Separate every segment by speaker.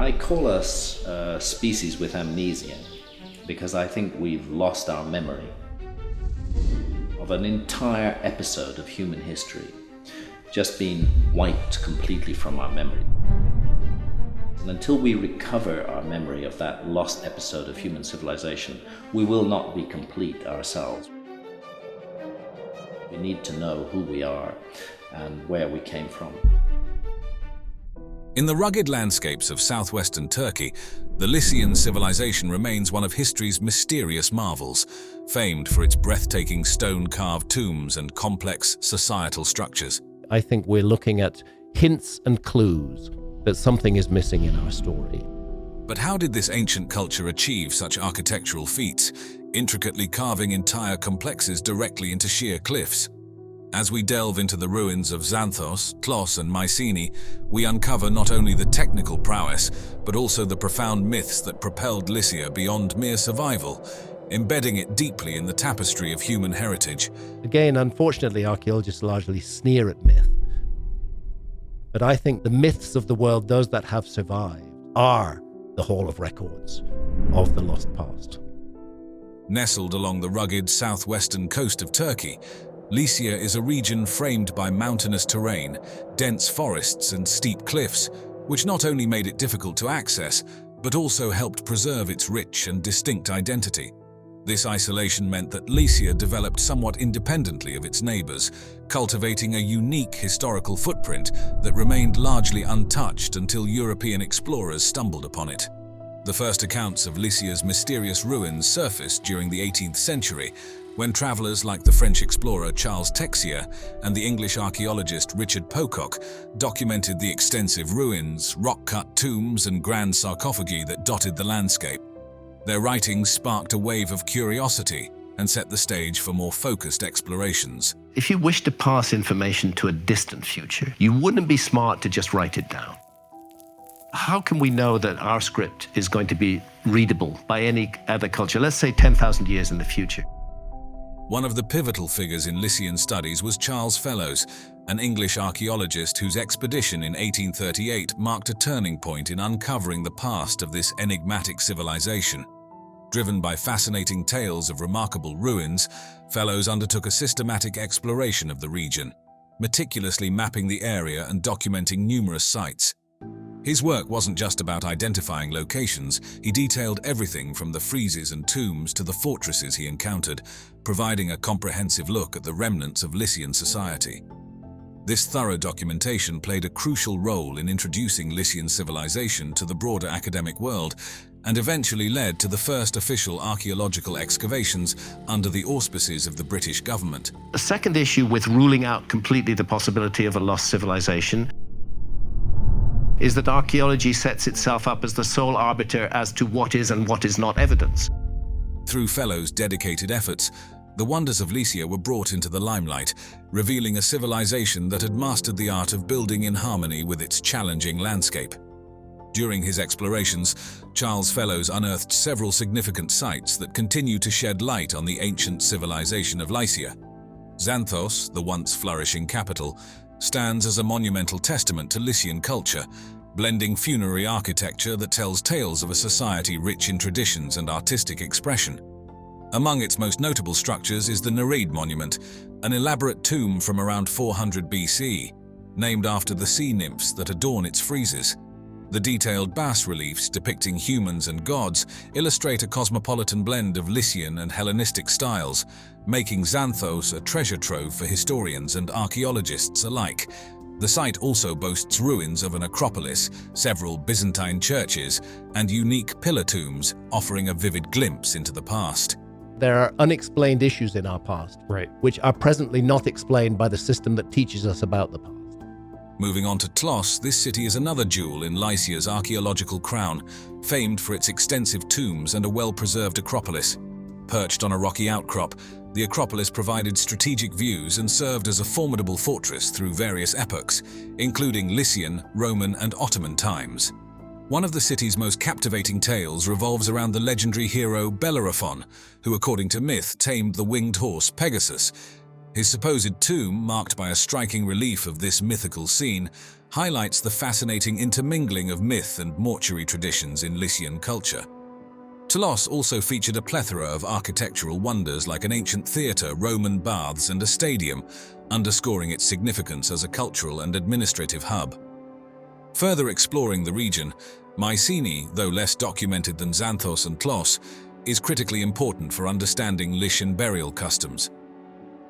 Speaker 1: I call us a species with amnesia because I think we've lost our memory of an entire episode of human history just being wiped completely from our memory. And until we recover our memory of that lost episode of human civilization, we will not be complete ourselves. We need to know who we are and where we came from.
Speaker 2: In the rugged landscapes of southwestern Turkey, the Lycian civilization remains one of history's mysterious marvels, famed for its breathtaking stone-carved tombs and complex societal structures.
Speaker 3: I think we're looking at hints and clues that something is missing in our story.
Speaker 2: But how did this ancient culture achieve such architectural feats, intricately carving entire complexes directly into sheer cliffs? As we delve into the ruins of Xanthos, Tlos, and Mycenae, we uncover not only the technical prowess, but also the profound myths that propelled Lycia beyond mere survival, embedding it deeply in the tapestry of human heritage.
Speaker 3: Again, unfortunately, archaeologists largely sneer at myth. But I think the myths of the world, those that have survived, are the Hall of Records of the lost past.
Speaker 2: Nestled along the rugged southwestern coast of Turkey, Lycia is a region framed by mountainous terrain, dense forests and steep cliffs, which not only made it difficult to access, but also helped preserve its rich and distinct identity. This isolation meant that Lycia developed somewhat independently of its neighbors, cultivating a unique historical footprint that remained largely untouched until European explorers stumbled upon it. The first accounts of Lycia's mysterious ruins surfaced during the 18th century, when travelers like the French explorer Charles Texier and the English archaeologist Richard Pocock documented the extensive ruins, rock-cut tombs, and grand sarcophagi that dotted the landscape. Their writings sparked a wave of curiosity and set the stage for more focused explorations.
Speaker 4: If you wish to pass information to a distant future, you wouldn't be smart to just write it down. How can we know that our script is going to be readable by any other culture, let's say 10,000 years in the future?
Speaker 2: One of the pivotal figures in Lycian studies was Charles Fellows, an English archaeologist whose expedition in 1838 marked a turning point in uncovering the past of this enigmatic civilization. Driven by fascinating tales of remarkable ruins, Fellows undertook a systematic exploration of the region, meticulously mapping the area and documenting numerous sites. His work wasn't just about identifying locations, he detailed everything from the friezes and tombs to the fortresses he encountered, providing a comprehensive look at the remnants of Lycian society. This thorough documentation played a crucial role in introducing Lycian civilization to the broader academic world and eventually led to the first official archaeological excavations under the auspices of the British government.
Speaker 4: The second issue with ruling out completely the possibility of a lost civilization is that archaeology sets itself up as the sole arbiter as to what is and what is not evidence.
Speaker 2: Through Fellows' dedicated efforts, the wonders of Lycia were brought into the limelight, revealing a civilization that had mastered the art of building in harmony with its challenging landscape. During his explorations, Charles Fellows unearthed several significant sites that continue to shed light on the ancient civilization of Lycia. Xanthos, the once flourishing capital, stands as a monumental testament to Lycian culture, blending funerary architecture that tells tales of a society rich in traditions and artistic expression. Among its most notable structures is the Nereid monument, an elaborate tomb from around 400 BC, named after the sea nymphs that adorn its friezes. The detailed bas-reliefs depicting humans and gods illustrate a cosmopolitan blend of Lycian and Hellenistic styles, making Xanthos a treasure trove for historians and archaeologists alike. The site also boasts ruins of an acropolis, several Byzantine churches, and unique pillar tombs, offering a vivid glimpse into the past.
Speaker 3: There are unexplained issues in our past, which are presently not explained by the system that teaches us about the past.
Speaker 2: Moving on to Tlos, this city is another jewel in Lycia's archaeological crown, famed for its extensive tombs and a well-preserved acropolis. Perched on a rocky outcrop, the acropolis provided strategic views and served as a formidable fortress through various epochs, including Lycian, Roman, and Ottoman times. One of the city's most captivating tales revolves around the legendary hero Bellerophon, who, according to myth, tamed the winged horse Pegasus. His supposed tomb, marked by a striking relief of this mythical scene, highlights the fascinating intermingling of myth and mortuary traditions in Lycian culture. Telos also featured a plethora of architectural wonders like an ancient theatre, Roman baths, and a stadium, underscoring its significance as a cultural and administrative hub. Further exploring the region, Mycenae, though less documented than Xanthos and Tlos, is critically important for understanding Lycian burial customs.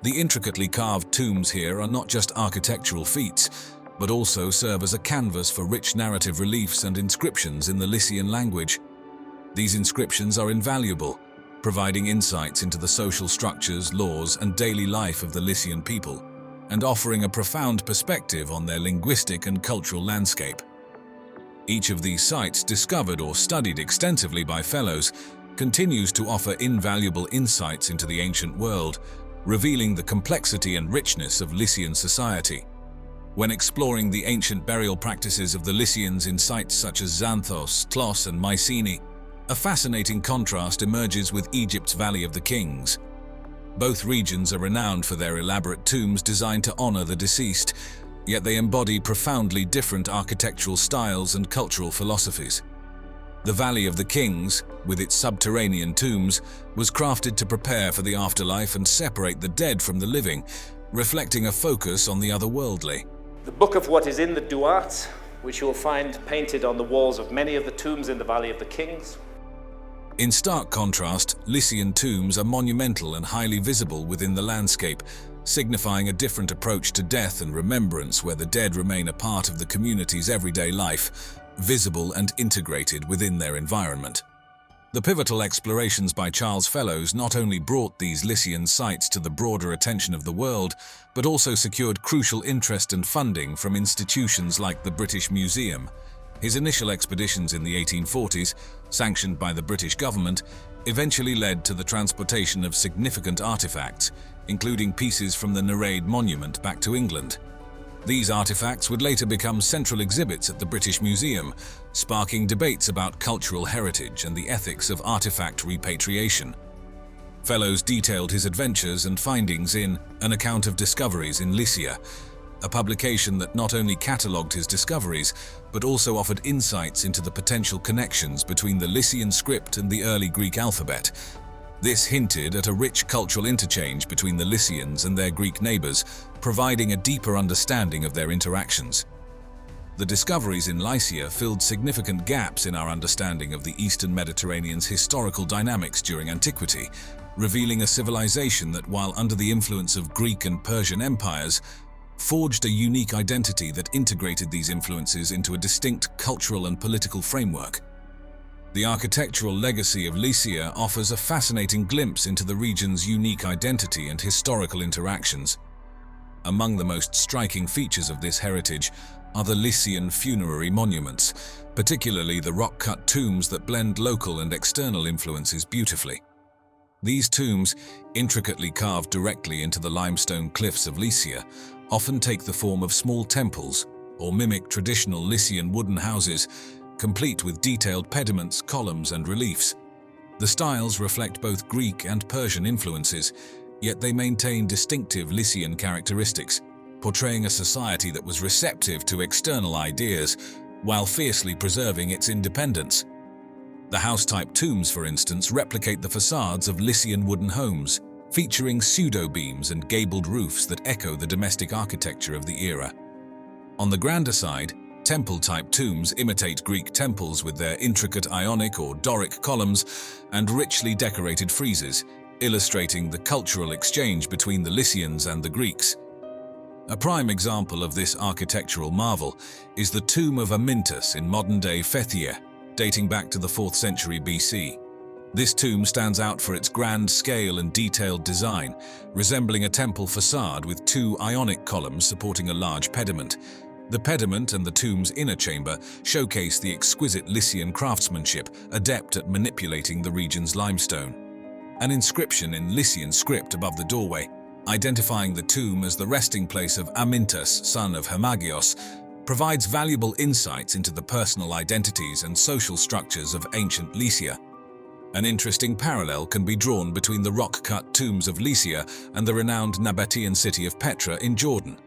Speaker 2: The intricately carved tombs here are not just architectural feats, but also serve as a canvas for rich narrative reliefs and inscriptions in the Lycian language. These inscriptions are invaluable, providing insights into the social structures, laws, and daily life of the Lycian people, and offering a profound perspective on their linguistic and cultural landscape. Each of these sites, discovered or studied extensively by fellows, continues to offer invaluable insights into the ancient world, revealing the complexity and richness of Lycian society. When exploring the ancient burial practices of the Lycians in sites such as Xanthos, Tlos, and Mycenae, a fascinating contrast emerges with Egypt's Valley of the Kings. Both regions are renowned for their elaborate tombs designed to honor the deceased, yet they embody profoundly different architectural styles and cultural philosophies. The Valley of the Kings, with its subterranean tombs, was crafted to prepare for the afterlife and separate the dead from the living, reflecting a focus on the otherworldly.
Speaker 5: The Book of What is in the Duat, which you will find painted on the walls of many of the tombs in the Valley of the Kings.
Speaker 2: In stark contrast, Lycian tombs are monumental and highly visible within the landscape, signifying a different approach to death and remembrance where the dead remain a part of the community's everyday life, visible and integrated within their environment. The pivotal explorations by Charles Fellows not only brought these Lycian sites to the broader attention of the world, but also secured crucial interest and funding from institutions like the British Museum. His initial expeditions in the 1840s, sanctioned by the British government, eventually led to the transportation of significant artifacts, including pieces from the Nereid monument back to England. These artifacts would later become central exhibits at the British Museum, sparking debates about cultural heritage and the ethics of artifact repatriation. Fellows detailed his adventures and findings in An Account of Discoveries in Lycia, a publication that not only catalogued his discoveries, but also offered insights into the potential connections between the Lycian script and the early Greek alphabet. This hinted at a rich cultural interchange between the Lycians and their Greek neighbors, providing a deeper understanding of their interactions. The discoveries in Lycia filled significant gaps in our understanding of the Eastern Mediterranean's historical dynamics during antiquity, revealing a civilization that, while under the influence of Greek and Persian empires, forged a unique identity that integrated these influences into a distinct cultural and political framework. The architectural legacy of Lycia offers a fascinating glimpse into the region's unique identity and historical interactions. Among the most striking features of this heritage are the Lycian funerary monuments, particularly the rock-cut tombs that blend local and external influences beautifully. These tombs, intricately carved directly into the limestone cliffs of Lycia, often take the form of small temples or mimic traditional Lycian wooden houses, complete with detailed pediments, columns, and reliefs. The styles reflect both Greek and Persian influences, yet they maintain distinctive Lycian characteristics, portraying a society that was receptive to external ideas while fiercely preserving its independence. The house-type tombs, for instance, replicate the facades of Lycian wooden homes, featuring pseudo-beams and gabled roofs that echo the domestic architecture of the era. On the grander side, temple-type tombs imitate Greek temples with their intricate Ionic or Doric columns and richly decorated friezes, illustrating the cultural exchange between the Lycians and the Greeks. A prime example of this architectural marvel is the tomb of Amyntas in modern-day Phthia, dating back to the 4th century BC. This tomb stands out for its grand scale and detailed design, resembling a temple facade with 2 Ionic columns supporting a large pediment. The pediment and the tomb's inner chamber showcase the exquisite Lycian craftsmanship, adept at manipulating the region's limestone. An inscription in Lycian script above the doorway, identifying the tomb as the resting place of Amyntas, son of Hermagios, provides valuable insights into the personal identities and social structures of ancient Lycia. An interesting parallel can be drawn between the rock-cut tombs of Lycia and the renowned Nabatean city of Petra in Jordan.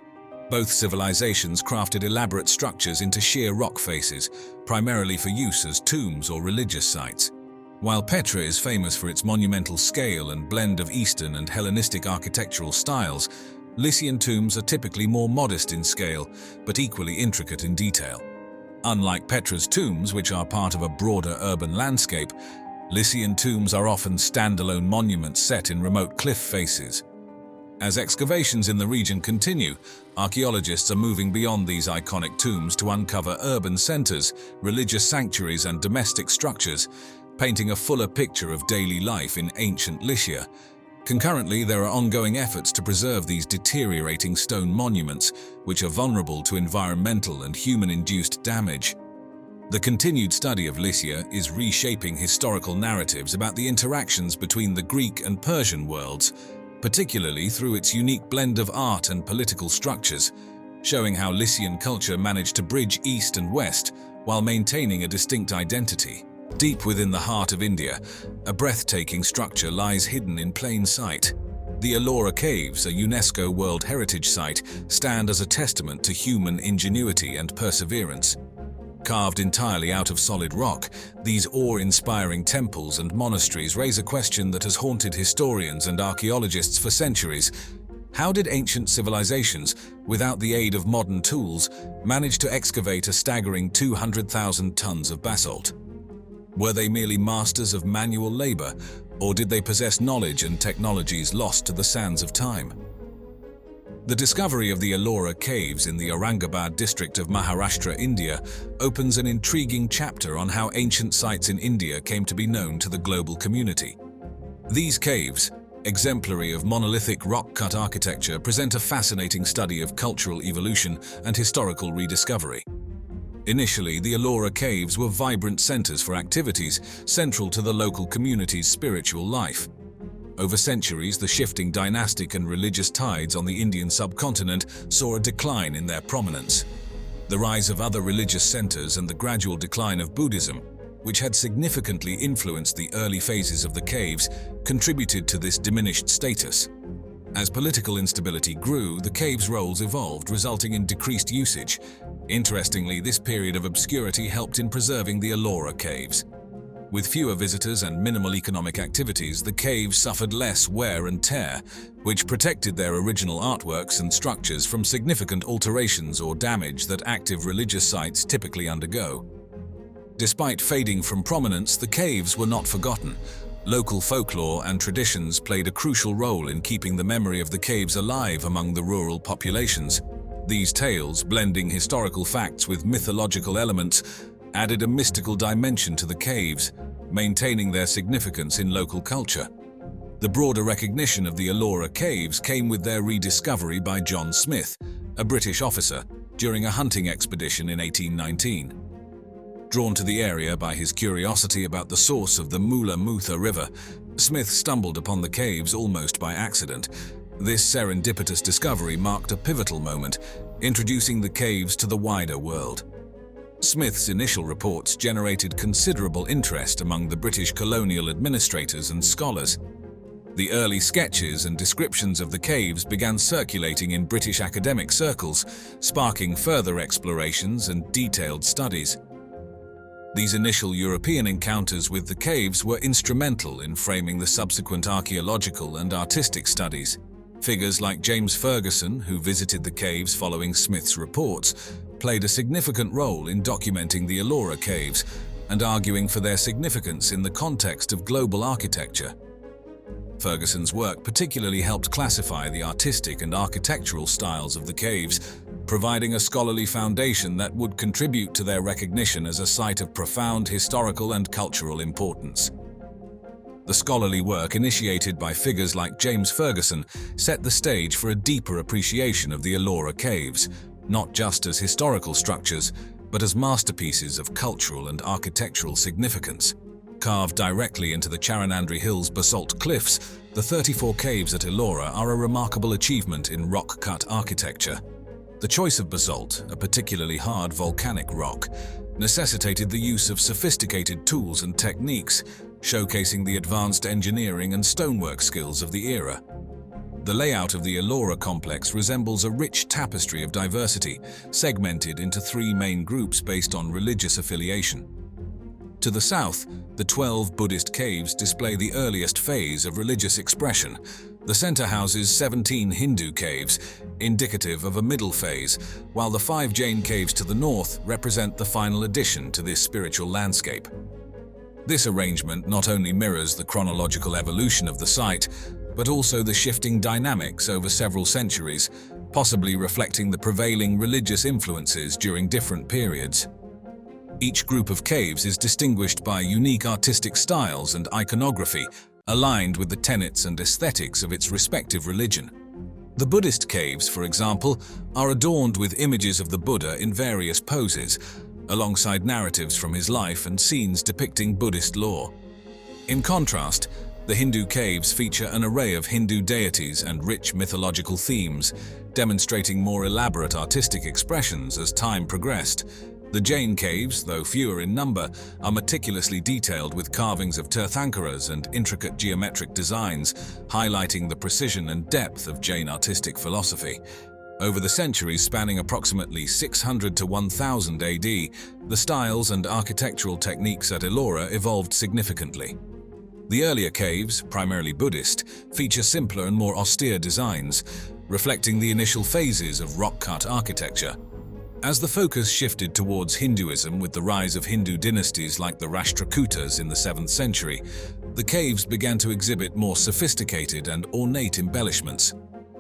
Speaker 2: Both civilizations crafted elaborate structures into sheer rock faces, primarily for use as tombs or religious sites. While Petra is famous for its monumental scale and blend of Eastern and Hellenistic architectural styles, Lycian tombs are typically more modest in scale, but equally intricate in detail. Unlike Petra's tombs, which are part of a broader urban landscape, Lycian tombs are often standalone monuments set in remote cliff faces. As excavations in the region continue, archaeologists are moving beyond these iconic tombs to uncover urban centers, religious sanctuaries, and domestic structures, painting a fuller picture of daily life in ancient Lycia. Concurrently, there are ongoing efforts to preserve these deteriorating stone monuments, which are vulnerable to environmental and human-induced damage. The continued study of Lycia is reshaping historical narratives about the interactions between the Greek and Persian worlds, particularly through its unique blend of art and political structures, showing how Lycian culture managed to bridge East and West while maintaining a distinct identity. Deep within the heart of India, a breathtaking structure lies hidden in plain sight. The Ellora Caves, a UNESCO World Heritage Site, stand as a testament to human ingenuity and perseverance. Carved entirely out of solid rock, these awe-inspiring temples and monasteries raise a question that has haunted historians and archaeologists for centuries. How did ancient civilizations, without the aid of modern tools, manage to excavate a staggering 200,000 tons of basalt? Were they merely masters of manual labor, or did they possess knowledge and technologies lost to the sands of time? The discovery of the Ellora Caves in the Aurangabad district of Maharashtra, India, opens an intriguing chapter on how ancient sites in India came to be known to the global community. These caves, exemplary of monolithic rock-cut architecture, present a fascinating study of cultural evolution and historical rediscovery. Initially, the Ellora Caves were vibrant centers for activities central to the local community's spiritual life. Over centuries, the shifting dynastic and religious tides on the Indian subcontinent saw a decline in their prominence. The rise of other religious centers and the gradual decline of Buddhism, which had significantly influenced the early phases of the caves, contributed to this diminished status. As political instability grew, the caves' roles evolved, resulting in decreased usage. Interestingly, this period of obscurity helped in preserving the Ellora Caves. With fewer visitors and minimal economic activities, the caves suffered less wear and tear, which protected their original artworks and structures from significant alterations or damage that active religious sites typically undergo. Despite fading from prominence, the caves were not forgotten. Local folklore and traditions played a crucial role in keeping the memory of the caves alive among the rural populations. These tales, blending historical facts with mythological elements, added a mystical dimension to the caves, maintaining their significance in local culture. The broader recognition of the Ellora Caves came with their rediscovery by John Smith, a British officer, during a hunting expedition in 1819. Drawn to the area by his curiosity about the source of the Mula Mutha River, Smith stumbled upon the caves almost by accident. This serendipitous discovery marked a pivotal moment, introducing the caves to the wider world. Smith's initial reports generated considerable interest among the British colonial administrators and scholars. The early sketches and descriptions of the caves began circulating in British academic circles, sparking further explorations and detailed studies. These initial European encounters with the caves were instrumental in framing the subsequent archaeological and artistic studies. Figures like James Ferguson, who visited the caves following Smith's reports, played a significant role in documenting the Ellora Caves and arguing for their significance in the context of global architecture. Ferguson's work particularly helped classify the artistic and architectural styles of the caves, providing a scholarly foundation that would contribute to their recognition as a site of profound historical and cultural importance. The scholarly work initiated by figures like James Ferguson set the stage for a deeper appreciation of the Ellora Caves, not just as historical structures, but as masterpieces of cultural and architectural significance. Carved directly into the Charanandri Hills basalt cliffs, the 34 caves at Ellora are a remarkable achievement in rock-cut architecture. The choice of basalt, a particularly hard volcanic rock, necessitated the use of sophisticated tools and techniques, showcasing the advanced engineering and stonework skills of the era. The layout of the Ellora complex resembles a rich tapestry of diversity, segmented into 3 main groups based on religious affiliation. To the south, the 12 Buddhist caves display the earliest phase of religious expression. The center houses 17 Hindu caves, indicative of a middle phase, while the 5 Jain caves to the north represent the final addition to this spiritual landscape. This arrangement not only mirrors the chronological evolution of the site, but also the shifting dynamics over several centuries, possibly reflecting the prevailing religious influences during different periods. Each group of caves is distinguished by unique artistic styles and iconography, aligned with the tenets and aesthetics of its respective religion. The Buddhist caves, for example, are adorned with images of the Buddha in various poses, alongside narratives from his life and scenes depicting Buddhist lore. In contrast, the Hindu caves feature an array of Hindu deities and rich mythological themes, demonstrating more elaborate artistic expressions as time progressed. The Jain caves, though fewer in number, are meticulously detailed with carvings of Tirthankaras and intricate geometric designs, highlighting the precision and depth of Jain artistic philosophy. Over the centuries spanning approximately 600 to 1000 AD, the styles and architectural techniques at Ellora evolved significantly. The earlier caves, primarily Buddhist, feature simpler and more austere designs, reflecting the initial phases of rock-cut architecture. As the focus shifted towards Hinduism with the rise of Hindu dynasties like the Rashtrakutas in the 7th century, the caves began to exhibit more sophisticated and ornate embellishments.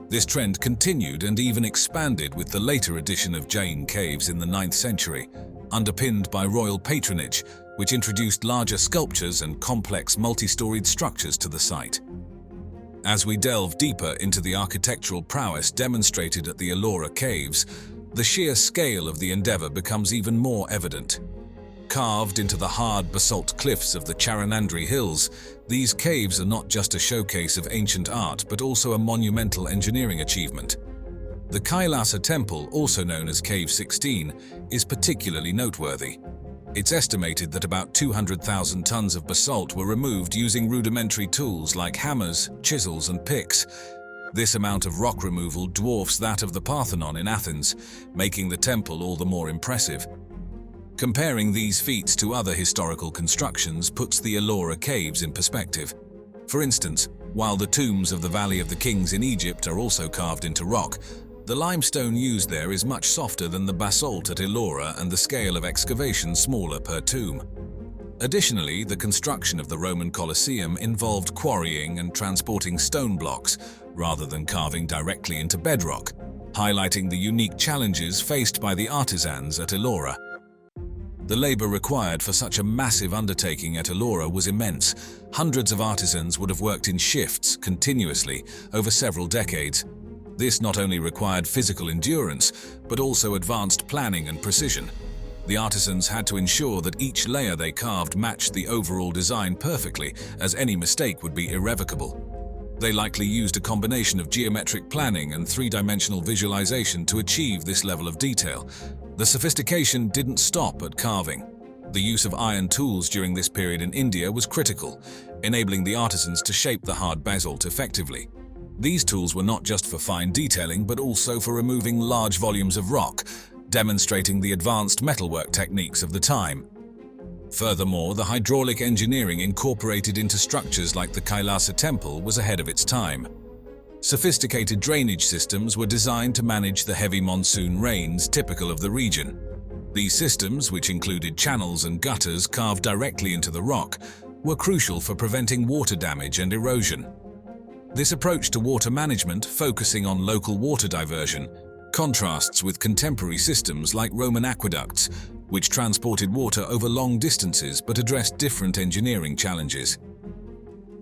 Speaker 2: This trend continued and even expanded with the later addition of Jain caves in the 9th century, underpinned by royal patronage, which introduced larger sculptures and complex multi-storied structures to the site. As we delve deeper into the architectural prowess demonstrated at the Ellora Caves, the sheer scale of the endeavor becomes even more evident. Carved into the hard basalt cliffs of the Charanandri Hills, these caves are not just a showcase of ancient art but also a monumental engineering achievement. The Kailasa Temple, also known as Cave 16, is particularly noteworthy. It's estimated that about 200,000 tons of basalt were removed using rudimentary tools like hammers, chisels, and picks. This amount of rock removal dwarfs that of the Parthenon in Athens, making the temple all the more impressive. Comparing these feats to other historical constructions puts the Ellora Caves in perspective. For instance, while the tombs of the Valley of the Kings in Egypt are also carved into rock, the limestone used there is much softer than the basalt at Ellora and the scale of excavation smaller per tomb. Additionally, the construction of the Roman Colosseum involved quarrying and transporting stone blocks rather than carving directly into bedrock, highlighting the unique challenges faced by the artisans at Ellora. The labor required for such a massive undertaking at Ellora was immense. Hundreds of artisans would have worked in shifts continuously over several decades. This not only required physical endurance, but also advanced planning and precision. The artisans had to ensure that each layer they carved matched the overall design perfectly, as any mistake would be irrevocable. They likely used a combination of geometric planning and three-dimensional visualization to achieve this level of detail. The sophistication didn't stop at carving. The use of iron tools during this period in India was critical, enabling the artisans to shape the hard basalt effectively. These tools were not just for fine detailing, but also for removing large volumes of rock, demonstrating the advanced metalwork techniques of the time. Furthermore, the hydraulic engineering incorporated into structures like the Kailasa Temple was ahead of its time. Sophisticated drainage systems were designed to manage the heavy monsoon rains typical of the region. These systems, which included channels and gutters carved directly into the rock, were crucial for preventing water damage and erosion. This approach to water management, focusing on local water diversion, contrasts with contemporary systems like Roman aqueducts, which transported water over long distances but addressed different engineering challenges.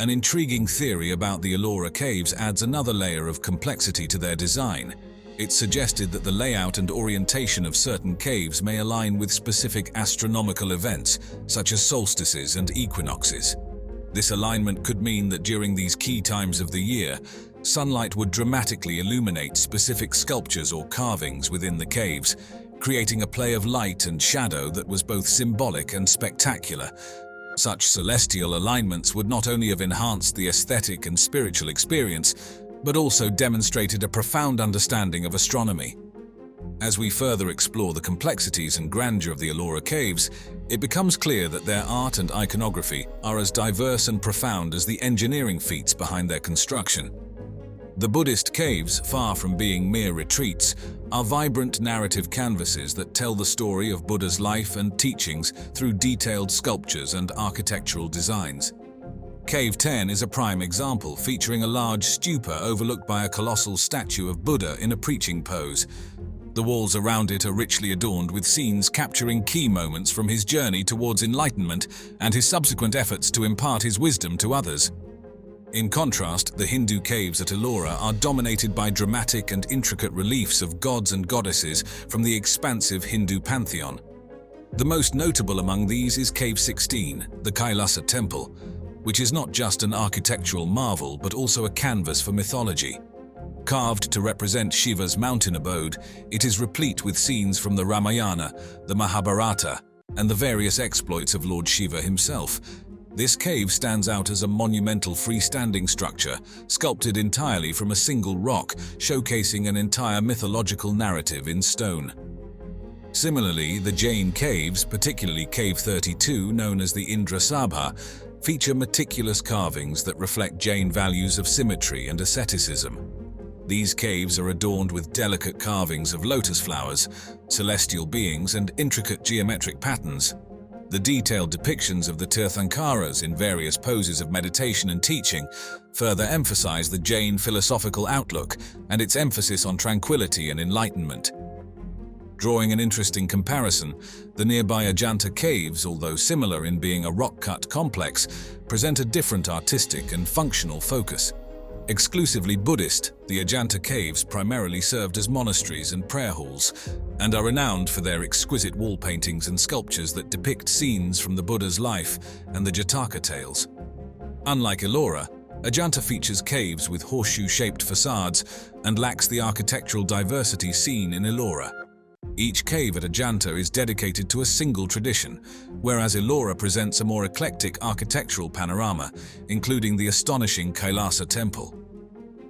Speaker 2: An intriguing theory about the Ellora Caves adds another layer of complexity to their design. It suggested that the layout and orientation of certain caves may align with specific astronomical events, such as solstices and equinoxes. This alignment could mean that during these key times of the year, sunlight would dramatically illuminate specific sculptures or carvings within the caves, creating a play of light and shadow that was both symbolic and spectacular. Such celestial alignments would not only have enhanced the aesthetic and spiritual experience, but also demonstrated a profound understanding of astronomy. As we further explore the complexities and grandeur of the Ellora Caves, it becomes clear that their art and iconography are as diverse and profound as the engineering feats behind their construction. The Buddhist caves, far from being mere retreats, are vibrant narrative canvases that tell the story of Buddha's life and teachings through detailed sculptures and architectural designs. Cave 10 is a prime example, featuring a large stupa overlooked by a colossal statue of Buddha in a preaching pose. The walls around it are richly adorned with scenes capturing key moments from his journey towards enlightenment and his subsequent efforts to impart his wisdom to others. In contrast, the Hindu caves at Ellora are dominated by dramatic and intricate reliefs of gods and goddesses from the expansive Hindu pantheon. The most notable among these is Cave 16, the Kailasa Temple, which is not just an architectural marvel but also a canvas for mythology. Carved to represent Shiva's mountain abode, it is replete with scenes from the Ramayana, the Mahabharata, and the various exploits of Lord Shiva himself. This cave stands out as a monumental freestanding structure, sculpted entirely from a single rock, showcasing an entire mythological narrative in stone. Similarly, the Jain caves, particularly Cave 32, known as the Indra Sabha, feature meticulous carvings that reflect Jain values of symmetry and asceticism. These caves are adorned with delicate carvings of lotus flowers, celestial beings, and intricate geometric patterns. The detailed depictions of the Tirthankaras in various poses of meditation and teaching further emphasize the Jain philosophical outlook and its emphasis on tranquility and enlightenment. Drawing an interesting comparison, the nearby Ajanta caves, although similar in being a rock-cut complex, present a different artistic and functional focus. Exclusively Buddhist, the Ajanta caves primarily served as monasteries and prayer halls, and are renowned for their exquisite wall paintings and sculptures that depict scenes from the Buddha's life and the Jataka tales. Unlike Ellora, Ajanta features caves with horseshoe-shaped facades and lacks the architectural diversity seen in Ellora. Each cave at Ajanta is dedicated to a single tradition, whereas Ellora presents a more eclectic architectural panorama, including the astonishing Kailasa Temple.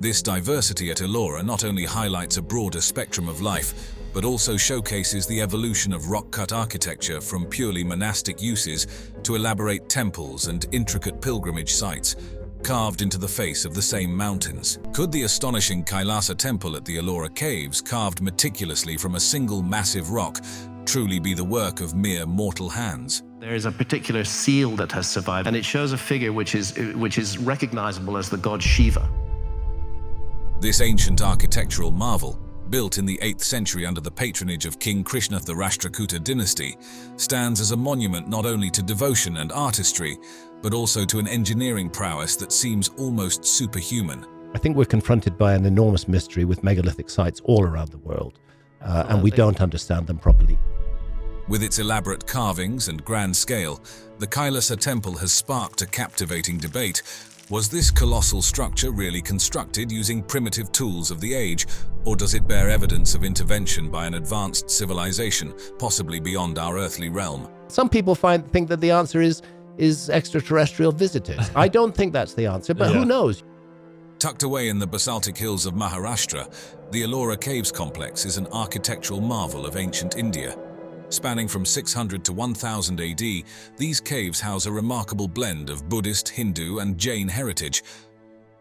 Speaker 2: This diversity at Ellora not only highlights a broader spectrum of life, but also showcases the evolution of rock-cut architecture from purely monastic uses to elaborate temples and intricate pilgrimage sites, carved into the face of the same mountains. Could the astonishing Kailasa Temple at the Ellora Caves, carved meticulously from a single massive rock, truly be the work of mere mortal hands?
Speaker 4: There is a particular seal that has survived, and it shows a figure which is recognizable as the god Shiva.
Speaker 2: This ancient architectural marvel, built in the 8th century under the patronage of King Krishna of the Rashtrakuta dynasty, stands as a monument not only to devotion and artistry, but also to an engineering prowess that seems almost superhuman.
Speaker 3: I think we're confronted by an enormous mystery with megalithic sites all around the world, and we don't understand them properly.
Speaker 2: With its elaborate carvings and grand scale, the Kailasa Temple has sparked a captivating debate. Was this colossal structure really constructed using primitive tools of the age, or does it bear evidence of intervention by an advanced civilization, possibly beyond our earthly realm?
Speaker 3: Some people think that the answer is extraterrestrial visitors. I don't think that's the answer, but who knows?
Speaker 2: Tucked away in the basaltic hills of Maharashtra, the Ellora Caves complex is an architectural marvel of ancient India. Spanning from 600 to 1000 AD, these caves house a remarkable blend of Buddhist, Hindu, and Jain heritage.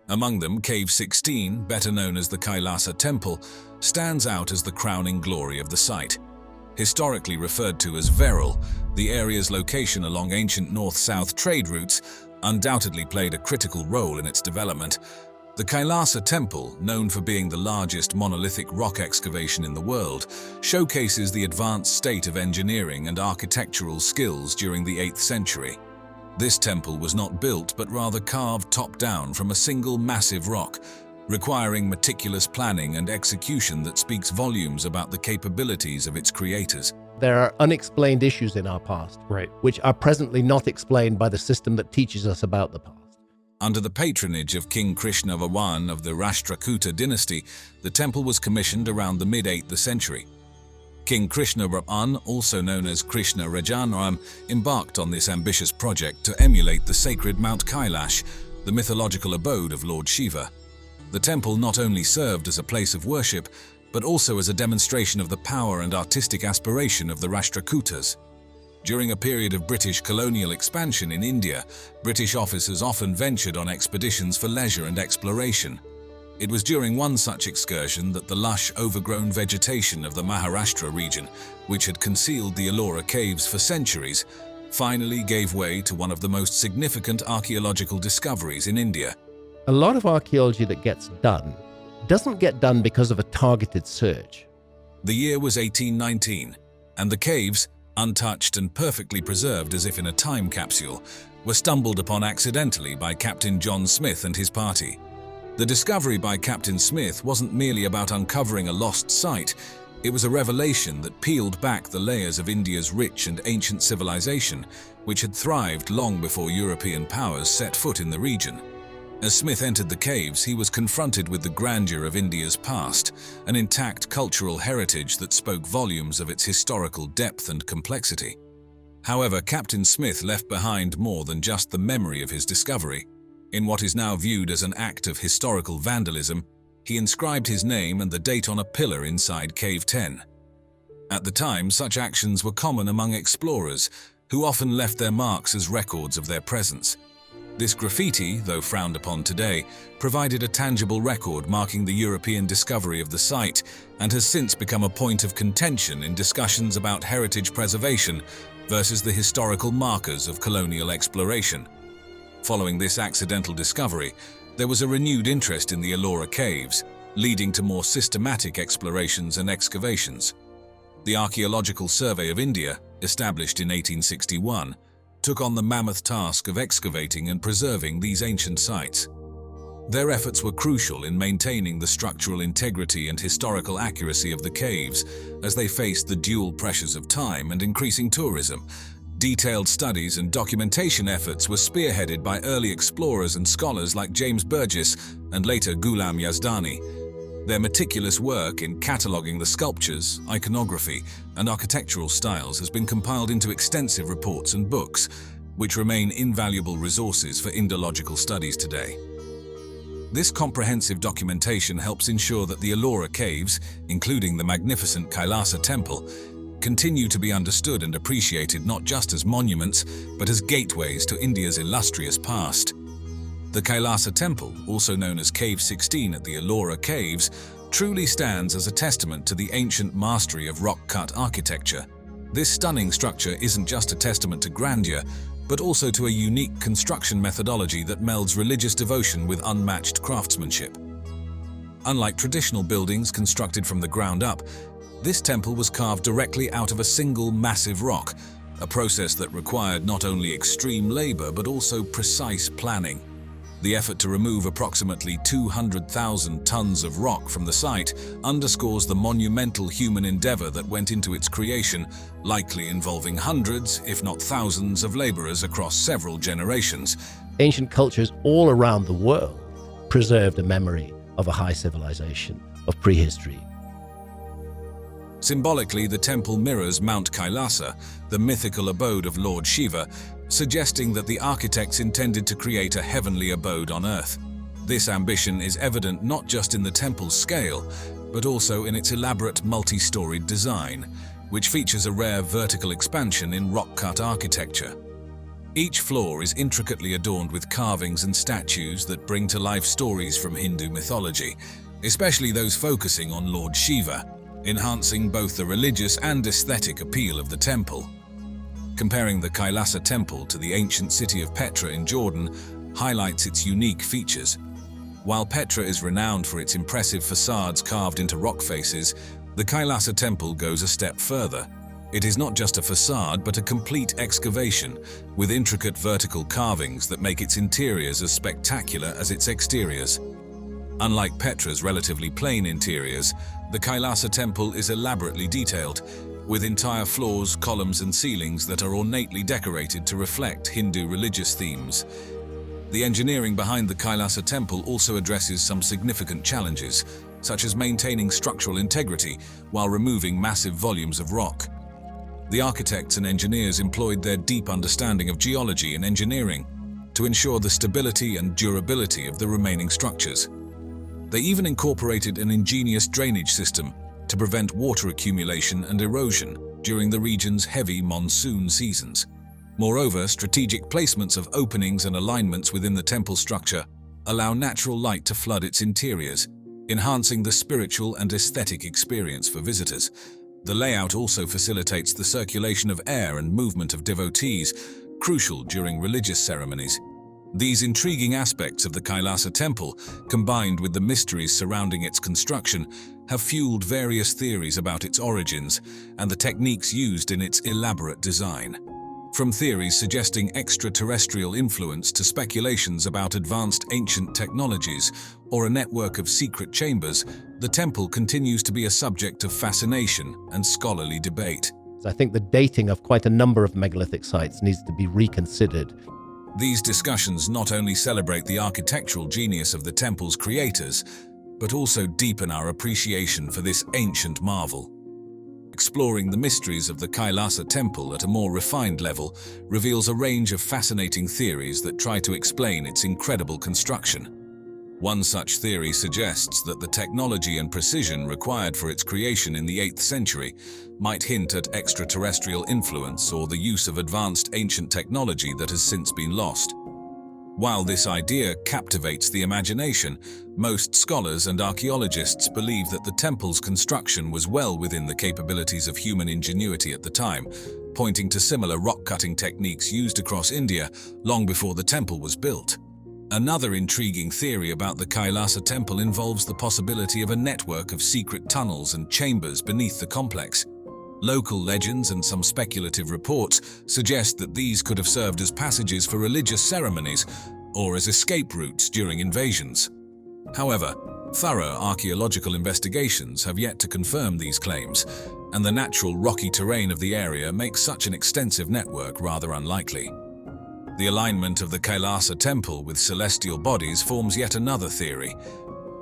Speaker 2: Among them, Cave 16, better known as the Kailasa Temple, stands out as the crowning glory of the site. Historically referred to as Veral, the area's location along ancient north-south trade routes undoubtedly played a critical role in its development. The Kailasa Temple, known for being the largest monolithic rock excavation in the world, showcases the advanced state of engineering and architectural skills during the 8th century. This temple was not built but rather carved top-down from a single massive rock, requiring meticulous planning and execution that speaks volumes about the capabilities of its creators.
Speaker 3: There are unexplained issues in our past, which are presently not explained by the system that teaches us about the past.
Speaker 2: Under the patronage of King Krishna I of the Rashtrakuta dynasty, the temple was commissioned around the mid-8th century. King Krishna also known as Krishna Rajaram, embarked on this ambitious project to emulate the sacred Mount Kailash, the mythological abode of Lord Shiva. The temple not only served as a place of worship, but also as a demonstration of the power and artistic aspiration of the Rashtrakutas. During a period of British colonial expansion in India, British officers often ventured on expeditions for leisure and exploration. It was during one such excursion that the lush, overgrown vegetation of the Maharashtra region, which had concealed the Ellora Caves for centuries, finally gave way to one of the most significant archaeological discoveries in India.
Speaker 3: A lot of archaeology that gets done doesn't get done because of a targeted search.
Speaker 2: The year was 1819, and the caves, untouched and perfectly preserved as if in a time capsule, were stumbled upon accidentally by Captain John Smith and his party. The discovery by Captain Smith wasn't merely about uncovering a lost site, it was a revelation that peeled back the layers of India's rich and ancient civilization, which had thrived long before European powers set foot in the region. As Smith entered the caves, he was confronted with the grandeur of India's past, an intact cultural heritage that spoke volumes of its historical depth and complexity. However, Captain Smith left behind more than just the memory of his discovery. In what is now viewed as an act of historical vandalism, he inscribed his name and the date on a pillar inside Cave 10. At the time, such actions were common among explorers, who often left their marks as records of their presence. This graffiti, though frowned upon today, provided a tangible record marking the European discovery of the site and has since become a point of contention in discussions about heritage preservation versus the historical markers of colonial exploration. Following this accidental discovery, there was a renewed interest in the Ellora Caves, leading to more systematic explorations and excavations. The Archaeological Survey of India, established in 1861, took on the mammoth task of excavating and preserving these ancient sites. Their efforts were crucial in maintaining the structural integrity and historical accuracy of the caves as they faced the dual pressures of time and increasing tourism. Detailed studies and documentation efforts were spearheaded by early explorers and scholars like James Burgess and later Ghulam Yazdani. Their meticulous work in cataloguing the sculptures, iconography, and architectural styles has been compiled into extensive reports and books, which remain invaluable resources for Indological studies today. This comprehensive documentation helps ensure that the Ellora Caves, including the magnificent Kailasa Temple, continue to be understood and appreciated not just as monuments, but as gateways to India's illustrious past. The Kailasa Temple, also known as Cave 16 at the Ellora Caves, truly stands as a testament to the ancient mastery of rock-cut architecture. This stunning structure isn't just a testament to grandeur, but also to a unique construction methodology that melds religious devotion with unmatched craftsmanship. Unlike traditional buildings constructed from the ground up, this temple was carved directly out of a single massive rock, a process that required not only extreme labor but also precise planning. The effort to remove approximately 200,000 tons of rock from the site underscores the monumental human endeavor that went into its creation, likely involving hundreds, if not thousands, of laborers across several generations.
Speaker 3: Ancient cultures all around the world preserved a memory of a high civilization, of prehistory.
Speaker 2: Symbolically, the temple mirrors Mount Kailasa, the mythical abode of Lord Shiva, suggesting that the architects intended to create a heavenly abode on earth. This ambition is evident not just in the temple's scale, but also in its elaborate multi-storied design, which features a rare vertical expansion in rock-cut architecture. Each floor is intricately adorned with carvings and statues that bring to life stories from Hindu mythology, especially those focusing on Lord Shiva, enhancing both the religious and aesthetic appeal of the temple. Comparing the Kailasa Temple to the ancient city of Petra in Jordan highlights its unique features. While Petra is renowned for its impressive facades carved into rock faces, the Kailasa Temple goes a step further. It is not just a facade but a complete excavation, with intricate vertical carvings that make its interiors as spectacular as its exteriors. Unlike Petra's relatively plain interiors, the Kailasa Temple is elaborately detailed, with entire floors, columns, and ceilings that are ornately decorated to reflect Hindu religious themes. The engineering behind the Kailasa Temple also addresses some significant challenges. such as maintaining structural integrity while removing massive volumes of rock. The architects and engineers employed their deep understanding of geology and engineering to ensure the stability and durability of the remaining structures. They even incorporated an ingenious drainage system to prevent water accumulation and erosion during the region's heavy monsoon seasons. Moreover, strategic placements of openings and alignments within the temple structure allow natural light to flood its interiors, enhancing the spiritual and aesthetic experience for visitors. The layout also facilitates the circulation of air and movement of devotees, crucial during religious ceremonies. These intriguing aspects of the Kailasa Temple, combined with the mysteries surrounding its construction, have fueled various theories about its origins and the techniques used in its elaborate design. From theories suggesting extraterrestrial influence to speculations about advanced ancient technologies or a network of secret chambers, the temple continues to be a subject of fascination and scholarly debate.
Speaker 3: I think the dating of quite a number of megalithic sites needs to be reconsidered.
Speaker 2: These discussions not only celebrate the architectural genius of the temple's creators, but also deepen our appreciation for this ancient marvel. Exploring the mysteries of the Kailasa Temple at a more refined level reveals a range of fascinating theories that try to explain its incredible construction. One such theory suggests that the technology and precision required for its creation in the 8th century might hint at extraterrestrial influence or the use of advanced ancient technology that has since been lost. While this idea captivates the imagination, most scholars and archaeologists believe that the temple's construction was well within the capabilities of human ingenuity at the time, pointing to similar rock-cutting techniques used across India long before the temple was built. Another intriguing theory about the Kailasa Temple involves the possibility of a network of secret tunnels and chambers beneath the complex. Local legends and some speculative reports suggest that these could have served as passages for religious ceremonies or as escape routes during invasions. However, thorough archaeological investigations have yet to confirm these claims, and the natural rocky terrain of the area makes such an extensive network rather unlikely. The alignment of the Kailasa Temple with celestial bodies forms yet another theory.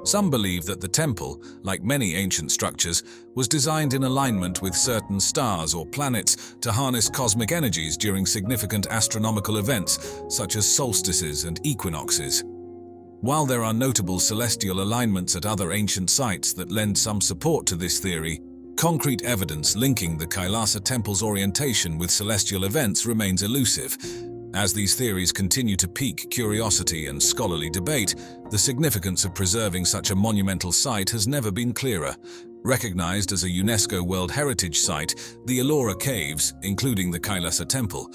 Speaker 2: Some believe that the temple, like many ancient structures, was designed in alignment with certain stars or planets to harness cosmic energies during significant astronomical events such as solstices and equinoxes. While there are notable celestial alignments at other ancient sites that lend some support to this theory, concrete evidence linking the Kailasa Temple's orientation with celestial events remains elusive. As these theories continue to pique curiosity and scholarly debate, the significance of preserving such a monumental site has never been clearer. Recognized as a UNESCO World Heritage Site, the Ellora Caves, including the Kailasa Temple,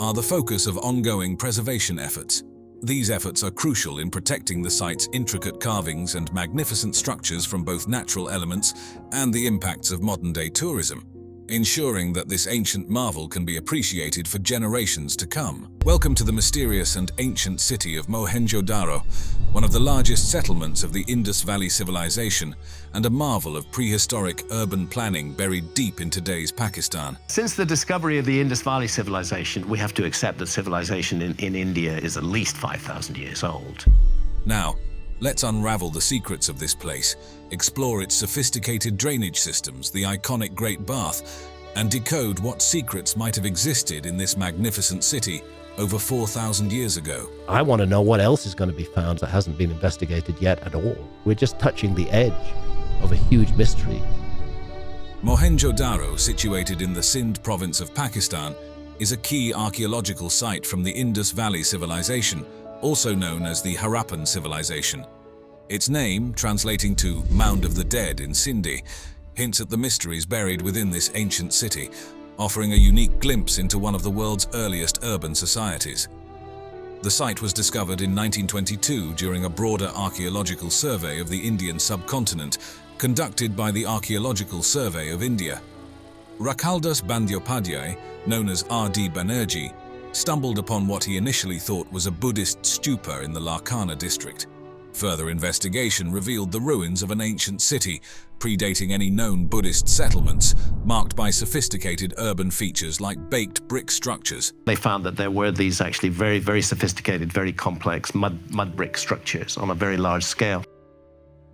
Speaker 2: are the focus of ongoing preservation efforts. These efforts are crucial in protecting the site's intricate carvings and magnificent structures from both natural elements and the impacts of modern-day tourism, ensuring that this ancient marvel can be appreciated for generations to come. Welcome to the mysterious and ancient city of Mohenjodaro, one of the largest settlements of the Indus Valley civilization and a marvel of prehistoric urban planning buried deep in today's Pakistan.
Speaker 4: Since the discovery of the Indus Valley civilization, we have to accept that civilization in India is at least 5,000 years old.
Speaker 2: Now, let's unravel the secrets of this place, explore its sophisticated drainage systems, the iconic Great Bath, and decode what secrets might have existed in this magnificent city over 4,000 years ago.
Speaker 3: I want to know what else is going to be found that hasn't been investigated yet at all. We're just touching the edge of a huge mystery.
Speaker 2: Mohenjodaro, situated in the Sindh province of Pakistan, is a key archaeological site from the Indus Valley civilization, also known as the Harappan civilization. Its name, translating to Mound of the Dead in Sindhi, hints at the mysteries buried within this ancient city, offering a unique glimpse into one of the world's earliest urban societies. The site was discovered in 1922 during a broader archaeological survey of the Indian subcontinent conducted by the Archaeological Survey of India. Rakaldas Bandyopadhyay, known as R.D. Banerjee, stumbled upon what he initially thought was a Buddhist stupa in the Larkana district. Further investigation revealed the ruins of an ancient city, predating any known Buddhist settlements, marked by sophisticated urban features like baked brick structures.
Speaker 4: They found that there were these actually very, very sophisticated, very complex mud brick structures on a very large scale.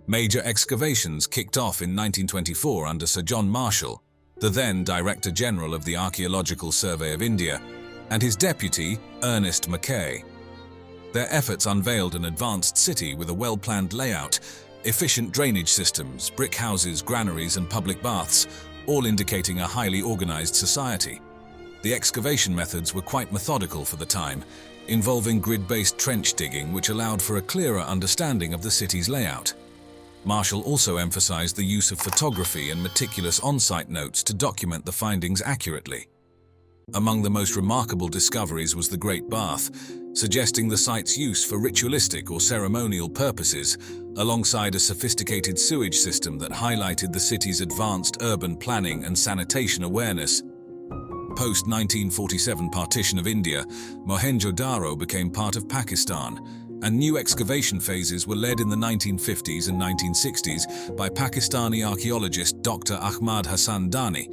Speaker 2: Major excavations kicked off in 1924 under Sir John Marshall, the then Director General of the Archaeological Survey of India, and his deputy, Ernest Mackay. Their efforts unveiled an advanced city with a well-planned layout, efficient drainage systems, brick houses, granaries, and public baths, all indicating a highly organized society. The excavation methods were quite methodical for the time, involving grid-based trench digging which allowed for a clearer understanding of the city's layout. Marshall also emphasized the use of photography and meticulous on-site notes to document the findings accurately. Among the most remarkable discoveries was the Great Bath, suggesting the site's use for ritualistic or ceremonial purposes, alongside a sophisticated sewage system that highlighted the city's advanced urban planning and sanitation awareness. Post-1947 partition of India, Mohenjodaro became part of Pakistan, and new excavation phases were led in the 1950s and 1960s by Pakistani archaeologist Dr. Ahmad Hassan Dani.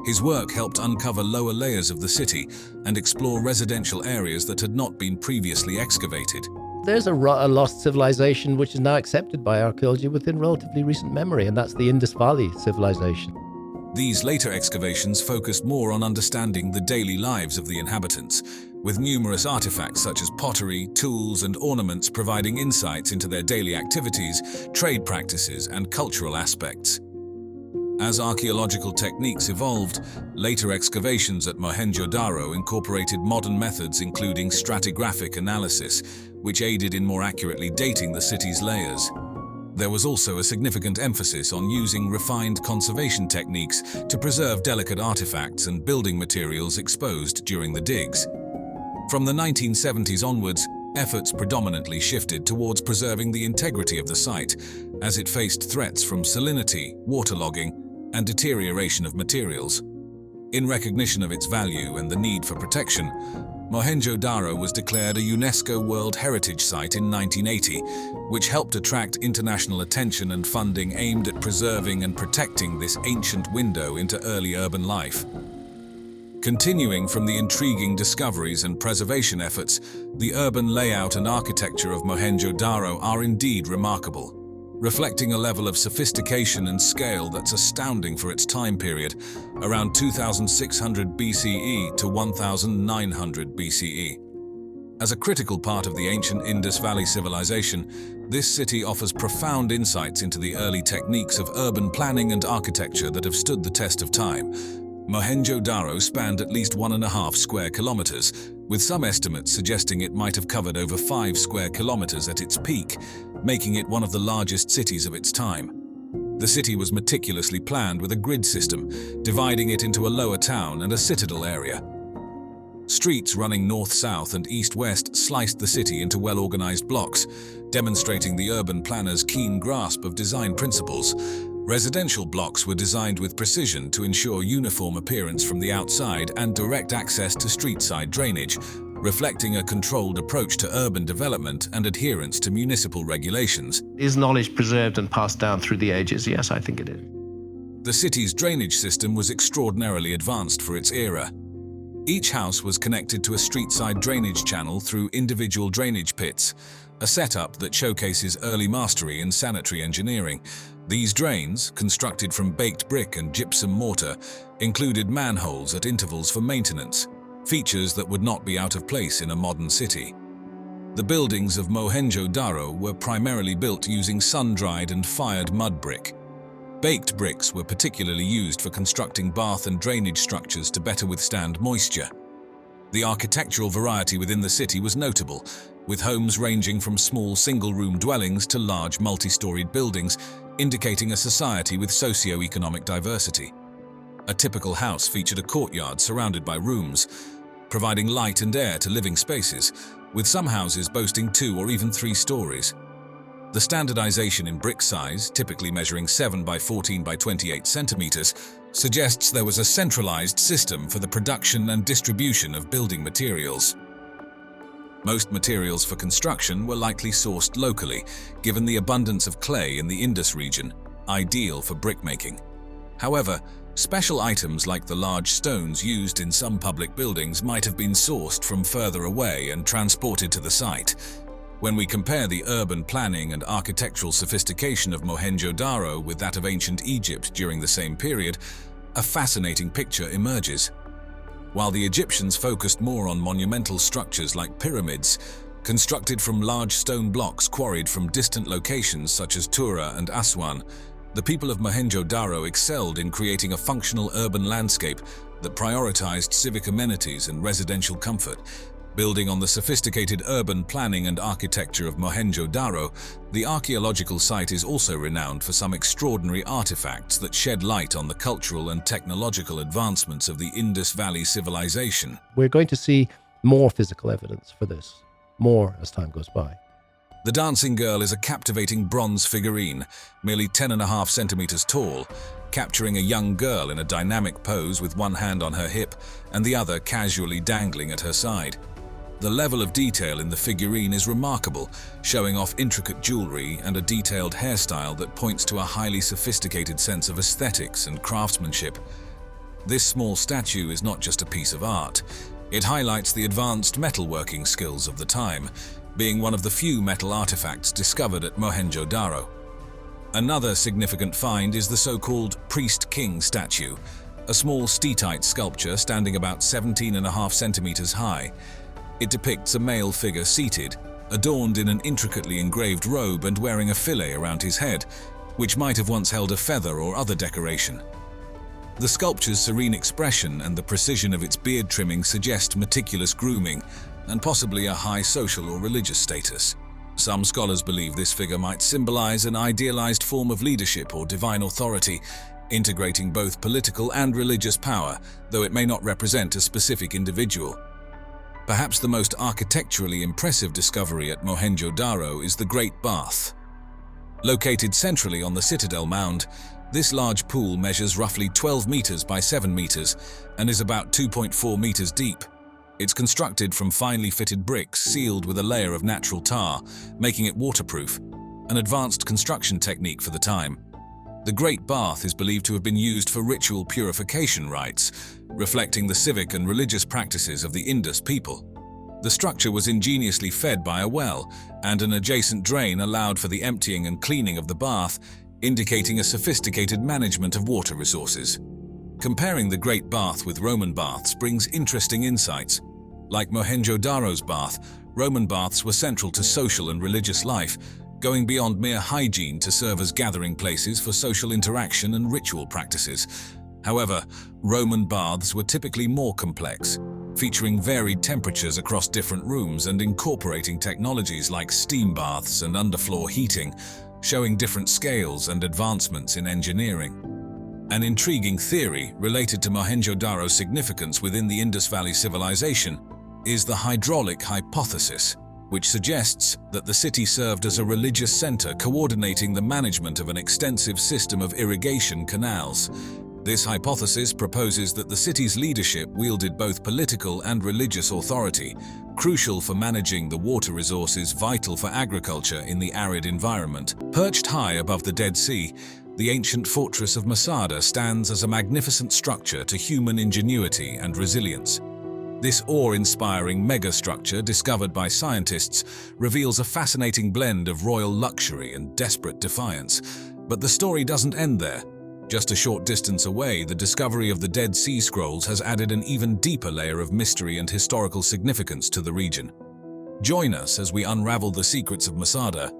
Speaker 2: His work helped uncover lower layers of the city and explore residential areas that had not been previously excavated.
Speaker 3: There's a lost civilization which is now accepted by archaeology within relatively recent memory, and that's the Indus Valley civilization.
Speaker 2: These later excavations focused more on understanding the daily lives of the inhabitants, with numerous artifacts such as pottery, tools, and ornaments providing insights into their daily activities, trade practices, and cultural aspects. As archaeological techniques evolved, later excavations at Mohenjo-Daro incorporated modern methods including stratigraphic analysis, which aided in more accurately dating the city's layers. There was also a significant emphasis on using refined conservation techniques to preserve delicate artifacts and building materials exposed during the digs. From the 1970s onwards, efforts predominantly shifted towards preserving the integrity of the site, as it faced threats from salinity, waterlogging, and deterioration of materials. In recognition of its value and the need for protection, Mohenjo-Daro was declared a UNESCO World Heritage Site in 1980, which helped attract international attention and funding aimed at preserving and protecting this ancient window into early urban life. Continuing from the intriguing discoveries and preservation efforts, the urban layout and architecture of Mohenjo-Daro are indeed remarkable, reflecting a level of sophistication and scale that's astounding for its time period, around 2600 BCE to 1900 BCE. As a critical part of the ancient Indus Valley civilization, this city offers profound insights into the early techniques of urban planning and architecture that have stood the test of time. Mohenjo-Daro spanned at least 1.5 square kilometers, with some estimates suggesting it might have covered over 5 square kilometers at its peak, making it one of the largest cities of its time. The city was meticulously planned with a grid system, dividing it into a lower town and a citadel area. Streets running north-south and east-west sliced the city into well-organized blocks, demonstrating the urban planner's keen grasp of design principles. Residential blocks were designed with precision to ensure uniform appearance from the outside and direct access to street-side drainage, reflecting a controlled approach to urban development and adherence to municipal regulations.
Speaker 4: Is knowledge preserved and passed down through the ages? Yes, I think it is.
Speaker 2: The city's drainage system was extraordinarily advanced for its era. Each house was connected to a street-side drainage channel through individual drainage pits, a setup that showcases early mastery in sanitary engineering. These drains, constructed from baked brick and gypsum mortar, included manholes at intervals for maintenance, features that would not be out of place in a modern city. The buildings of Mohenjo-Daro were primarily built using sun-dried and fired mud brick. Baked bricks were particularly used for constructing bath and drainage structures to better withstand moisture. The architectural variety within the city was notable, with homes ranging from small single-room dwellings to large multi-storied buildings, indicating a society with socio-economic diversity. A typical house featured a courtyard surrounded by rooms, providing light and air to living spaces, with some houses boasting 2 or even 3 stories. The standardization in brick size, typically measuring 7 by 14 by 28 centimeters, suggests there was a centralized system for the production and distribution of building materials. Most materials for construction were likely sourced locally, given the abundance of clay in the Indus region, ideal for brickmaking. However, special items like the large stones used in some public buildings might have been sourced from further away and transported to the site. When we compare the urban planning and architectural sophistication of Mohenjodaro with that of ancient Egypt during the same period, a fascinating picture emerges. While the Egyptians focused more on monumental structures like pyramids, constructed from large stone blocks quarried from distant locations such as Tura and Aswan, the people of Mohenjodaro excelled in creating a functional urban landscape that prioritized civic amenities and residential comfort. Building on the sophisticated urban planning and architecture of Mohenjodaro, the archaeological site is also renowned for some extraordinary artifacts that shed light on the cultural and technological advancements of the Indus Valley civilization.
Speaker 3: We're going to see more physical evidence for this, more as time goes by.
Speaker 2: The dancing girl is a captivating bronze figurine, merely 10.5 centimeters tall, capturing a young girl in a dynamic pose with one hand on her hip and the other casually dangling at her side. The level of detail in the figurine is remarkable, showing off intricate jewelry and a detailed hairstyle that points to a highly sophisticated sense of aesthetics and craftsmanship. This small statue is not just a piece of art. It highlights the advanced metalworking skills of the time, being one of the few metal artifacts discovered at Mohenjodaro. Another significant find is the so-called priest-king statue, a small steatite sculpture standing about 17.5 centimeters high. It depicts a male figure seated, adorned in an intricately engraved robe and wearing a fillet around his head, which might have once held a feather or other decoration. The sculpture's serene expression and the precision of its beard trimming suggest meticulous grooming and possibly a high social or religious status. Some scholars believe this figure might symbolize an idealized form of leadership or divine authority, integrating both political and religious power, though it may not represent a specific individual. Perhaps the most architecturally impressive discovery at Mohenjodaro is the Great Bath. Located centrally on the Citadel Mound, this large pool measures roughly 12 meters by 7 meters and is about 2.4 meters deep. It's constructed from finely fitted bricks sealed with a layer of natural tar, making it waterproof, an advanced construction technique for the time. The Great Bath is believed to have been used for ritual purification rites, reflecting the civic and religious practices of the Indus people. The structure was ingeniously fed by a well, and an adjacent drain allowed for the emptying and cleaning of the bath, indicating a sophisticated management of water resources. Comparing the Great Bath with Roman baths brings interesting insights. Like Mohenjo-Daro's bath, Roman baths were central to social and religious life, going beyond mere hygiene to serve as gathering places for social interaction and ritual practices. However, Roman baths were typically more complex, featuring varied temperatures across different rooms and incorporating technologies like steam baths and underfloor heating, showing different scales and advancements in engineering. An intriguing theory related to Mohenjo-Daro's significance within the Indus Valley civilization is the hydraulic hypothesis, which suggests that the city served as a religious center coordinating the management of an extensive system of irrigation canals. This hypothesis proposes that the city's leadership wielded both political and religious authority, crucial for managing the water resources vital for agriculture in the arid environment. Perched high above the Dead Sea, the ancient fortress of Masada stands as a magnificent structure to human ingenuity and resilience. This awe-inspiring megastructure, discovered by scientists, reveals a fascinating blend of royal luxury and desperate defiance. But the story doesn't end there. Just a short distance away, the discovery of the Dead Sea Scrolls has added an even deeper layer of mystery and historical significance to the region. Join us as we unravel the secrets of Masada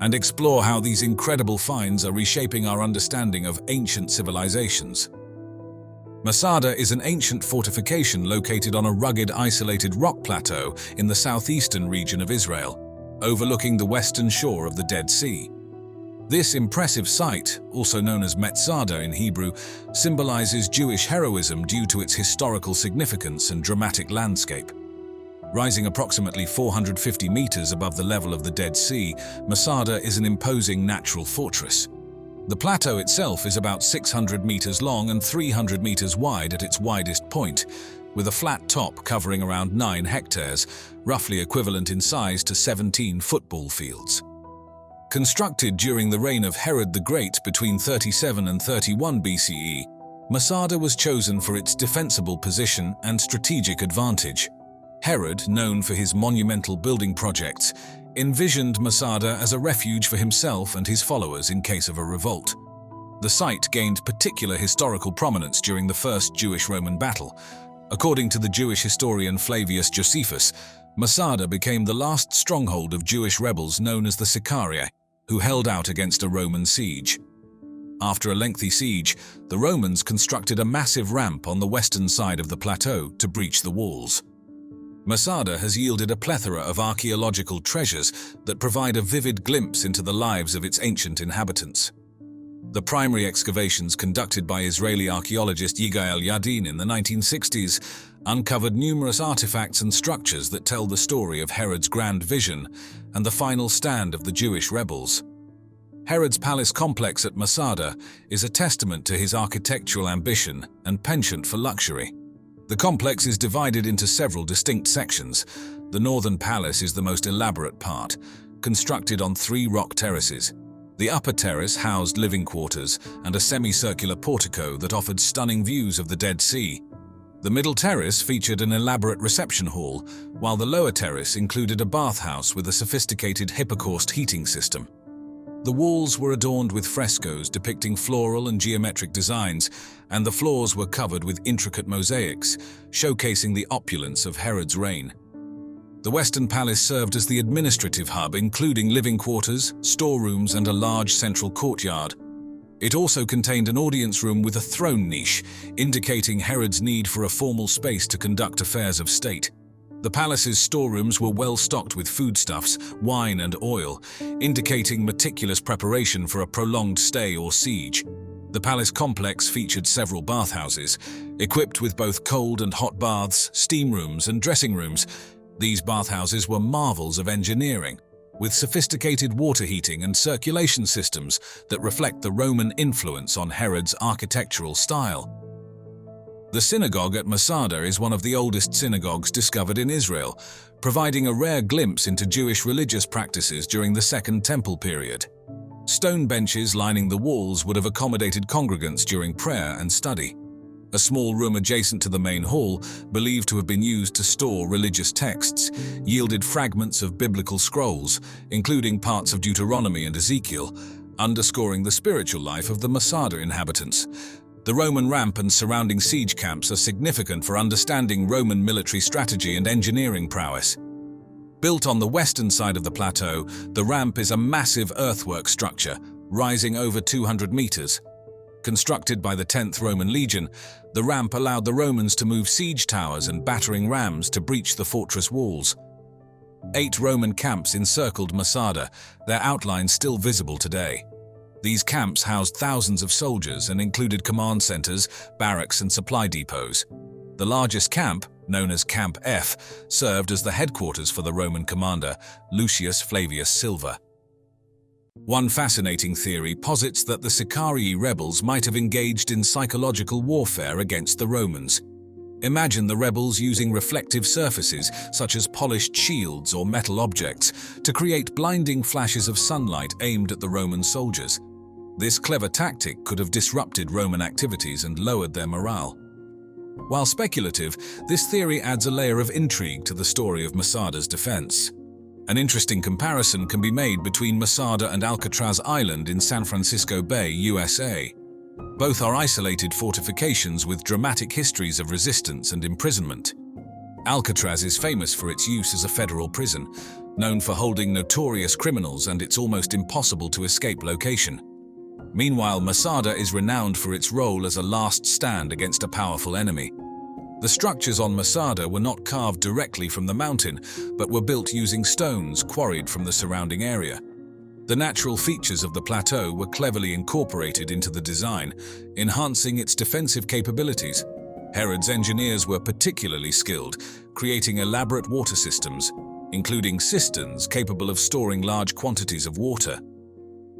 Speaker 2: and explore how these incredible finds are reshaping our understanding of ancient civilizations. Masada is an ancient fortification located on a rugged, isolated rock plateau in the southeastern region of Israel, overlooking the western shore of the Dead Sea. This impressive site, also known as Masada in Hebrew, symbolizes Jewish heroism due to its historical significance and dramatic landscape. Rising approximately 450 meters above the level of the Dead Sea, Masada is an imposing natural fortress. The plateau itself is about 600 meters long and 300 meters wide at its widest point, with a flat top covering around 9 hectares, roughly equivalent in size to 17 football fields. Constructed during the reign of Herod the Great between 37 and 31 BCE, Masada was chosen for its defensible position and strategic advantage. Herod, known for his monumental building projects, envisioned Masada as a refuge for himself and his followers in case of a revolt. The site gained particular historical prominence during the First Jewish-Roman battle. According to the Jewish historian Flavius Josephus, Masada became the last stronghold of Jewish rebels known as the Sicarii, who held out against a Roman siege. After a lengthy siege, the Romans constructed a massive ramp on the western side of the plateau to breach the walls. Masada has yielded a plethora of archaeological treasures that provide a vivid glimpse into the lives of its ancient inhabitants. The primary excavations conducted by Israeli archaeologist Yigael Yadin in the 1960s uncovered numerous artifacts and structures that tell the story of Herod's grand vision and the final stand of the Jewish rebels. Herod's palace complex at Masada is a testament to his architectural ambition and penchant for luxury. The complex is divided into several distinct sections. The northern palace is the most elaborate part, constructed on 3 rock terraces. The upper terrace housed living quarters and a semicircular portico that offered stunning views of the Dead Sea. The middle terrace featured an elaborate reception hall, while the lower terrace included a bathhouse with a sophisticated hypocaust heating system. The walls were adorned with frescoes depicting floral and geometric designs, and the floors were covered with intricate mosaics, showcasing the opulence of Herod's reign. The Western Palace served as the administrative hub, including living quarters, storerooms, and a large central courtyard. It also contained an audience room with a throne niche, indicating Herod's need for a formal space to conduct affairs of state. The palace's storerooms were well stocked with foodstuffs, wine, and oil, indicating meticulous preparation for a prolonged stay or siege. The palace complex featured several bathhouses, equipped with both cold and hot baths, steam rooms, and dressing rooms. These bathhouses were marvels of engineering, with sophisticated water heating and circulation systems that reflect the Roman influence on Herod's architectural style. The synagogue at Masada is one of the oldest synagogues discovered in Israel, providing a rare glimpse into Jewish religious practices during the Second Temple period. Stone benches lining the walls would have accommodated congregants during prayer and study. A small room adjacent to the main hall, believed to have been used to store religious texts, yielded fragments of biblical scrolls, including parts of Deuteronomy and Ezekiel, underscoring the spiritual life of the Masada inhabitants. The Roman ramp and surrounding siege camps are significant for understanding Roman military strategy and engineering prowess. Built on the western side of the plateau, the ramp is a massive earthwork structure, rising over 200 meters. Constructed by the 10th Roman Legion, the ramp allowed the Romans to move siege towers and battering rams to breach the fortress walls. 8 Roman camps encircled Masada, their outlines still visible today. These camps housed thousands of soldiers and included command centers, barracks, and supply depots. The largest camp, known as Camp F, served as the headquarters for the Roman commander, Lucius Flavius Silva. One fascinating theory posits that the Sicarii rebels might have engaged in psychological warfare against the Romans. Imagine the rebels using reflective surfaces, such as polished shields or metal objects, to create blinding flashes of sunlight aimed at the Roman soldiers. This clever tactic could have disrupted Roman activities and lowered their morale. While speculative, this theory adds a layer of intrigue to the story of Masada's defense. An interesting comparison can be made between Masada and Alcatraz Island in San Francisco Bay, USA. Both are isolated fortifications with dramatic histories of resistance and imprisonment. Alcatraz is famous for its use as a federal prison, known for holding notorious criminals and its almost impossible to escape location. Meanwhile, Masada is renowned for its role as a last stand against a powerful enemy. The structures on Masada were not carved directly from the mountain, but were built using stones quarried from the surrounding area. The natural features of the plateau were cleverly incorporated into the design, enhancing its defensive capabilities. Herod's engineers were particularly skilled, creating elaborate water systems, including cisterns capable of storing large quantities of water.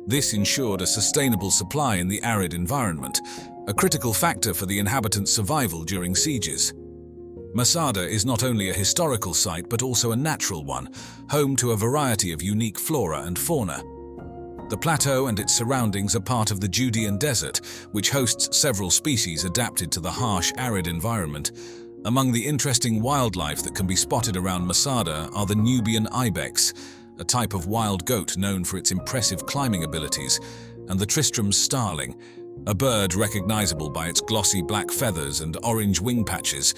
Speaker 2: This ensured a sustainable supply in the arid environment, a critical factor for the inhabitants' survival during sieges. Masada is not only a historical site but also a natural one, home to a variety of unique flora and fauna. The plateau and its surroundings are part of the Judean Desert, which hosts several species adapted to the harsh, arid environment. Among the interesting wildlife that can be spotted around Masada are the Nubian ibex, a type of wild goat known for its impressive climbing abilities, and the Tristram's starling, a bird recognizable by its glossy black feathers and orange wing patches.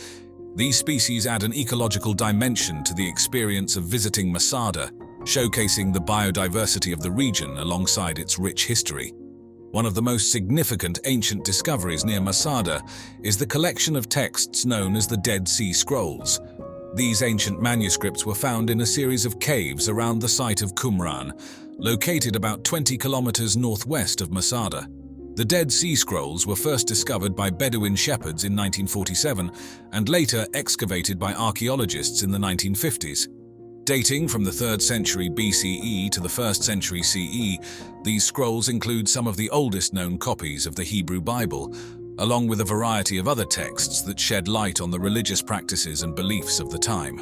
Speaker 2: These species add an ecological dimension to the experience of visiting Masada, showcasing the biodiversity of the region alongside its rich history. One of the most significant ancient discoveries near Masada is the collection of texts known as the Dead Sea Scrolls. These ancient manuscripts were found in a series of caves around the site of Qumran, located about 20 kilometers northwest of Masada. The Dead Sea Scrolls were first discovered by Bedouin shepherds in 1947 and later excavated by archaeologists in the 1950s. Dating from the 3rd century BCE to the 1st century CE, these scrolls include some of the oldest known copies of the Hebrew Bible, along with a variety of other texts that shed light on the religious practices and beliefs of the time.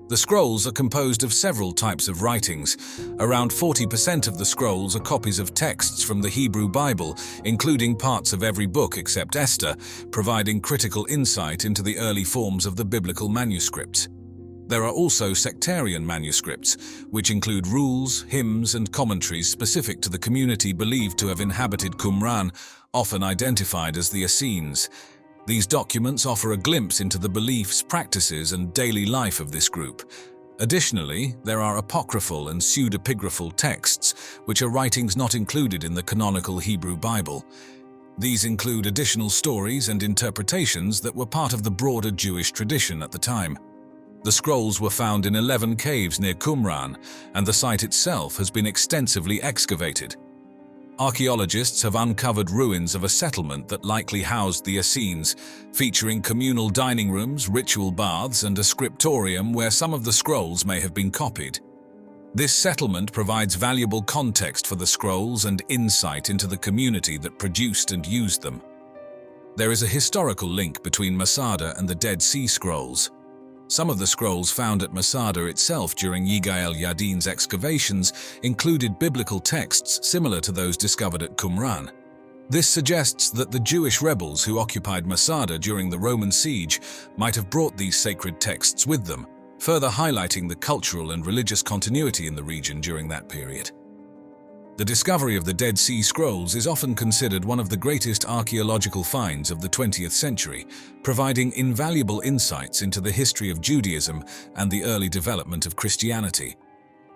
Speaker 2: The scrolls are composed of several types of writings. Around 40% of the scrolls are copies of texts from the Hebrew Bible, including parts of every book except Esther, providing critical insight into the early forms of the biblical manuscripts. There are also sectarian manuscripts, which include rules, hymns, and commentaries specific to the community believed to have inhabited Qumran, often identified as the Essenes. These documents offer a glimpse into the beliefs, practices, and daily life of this group. Additionally, there are apocryphal and pseudepigraphal texts, which are writings not included in the canonical Hebrew Bible. These include additional stories and interpretations that were part of the broader Jewish tradition at the time. The scrolls were found in 11 caves near Qumran, and the site itself has been extensively excavated. Archaeologists have uncovered ruins of a settlement that likely housed the Essenes, featuring communal dining rooms, ritual baths, and a scriptorium where some of the scrolls may have been copied. This settlement provides valuable context for the scrolls and insight into the community that produced and used them. There is a historical link between Masada and the Dead Sea Scrolls. Some of the scrolls found at Masada itself during Yigael Yadin's excavations included biblical texts similar to those discovered at Qumran. This suggests that the Jewish rebels who occupied Masada during the Roman siege might have brought these sacred texts with them, further highlighting the cultural and religious continuity in the region during that period. The discovery of the Dead Sea Scrolls is often considered one of the greatest archaeological finds of the 20th century, providing invaluable insights into the history of Judaism and the early development of Christianity.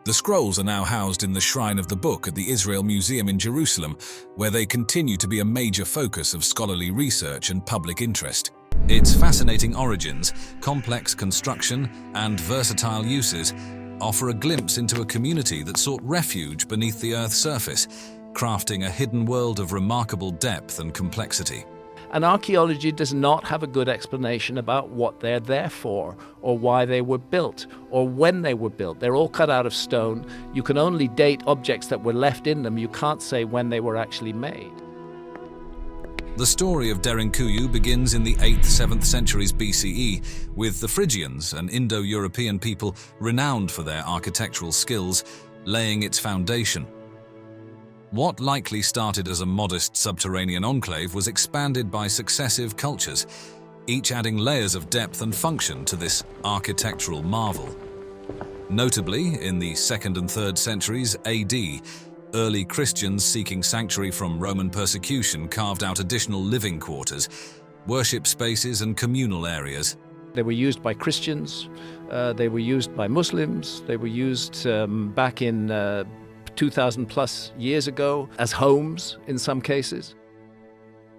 Speaker 2: The scrolls are now housed in the Shrine of the Book at the Israel Museum in Jerusalem, where they continue to be a major focus of scholarly research and public interest. Its fascinating origins, complex construction, and versatile uses offer a glimpse into a community that sought refuge beneath the Earth's surface, crafting a hidden world of remarkable depth and complexity.
Speaker 6: And archaeology does not have a good explanation about what they're there for, or why they were built, or when they were built. They're all cut out of stone. You can only date objects that were left in them. You can't say when they were actually made.
Speaker 2: The story of Derinkuyu begins in the 8th–7th centuries BCE, with the Phrygians, an Indo-European people renowned for their architectural skills, laying its foundation. What likely started as a modest subterranean enclave was expanded by successive cultures, each adding layers of depth and function to this architectural marvel. Notably, in the 2nd and 3rd centuries AD, early Christians seeking sanctuary from Roman persecution carved out additional living quarters, worship spaces, and communal areas.
Speaker 6: They were used by Christians, they were used by Muslims, they were used back in 2,000 plus years ago as homes in some cases.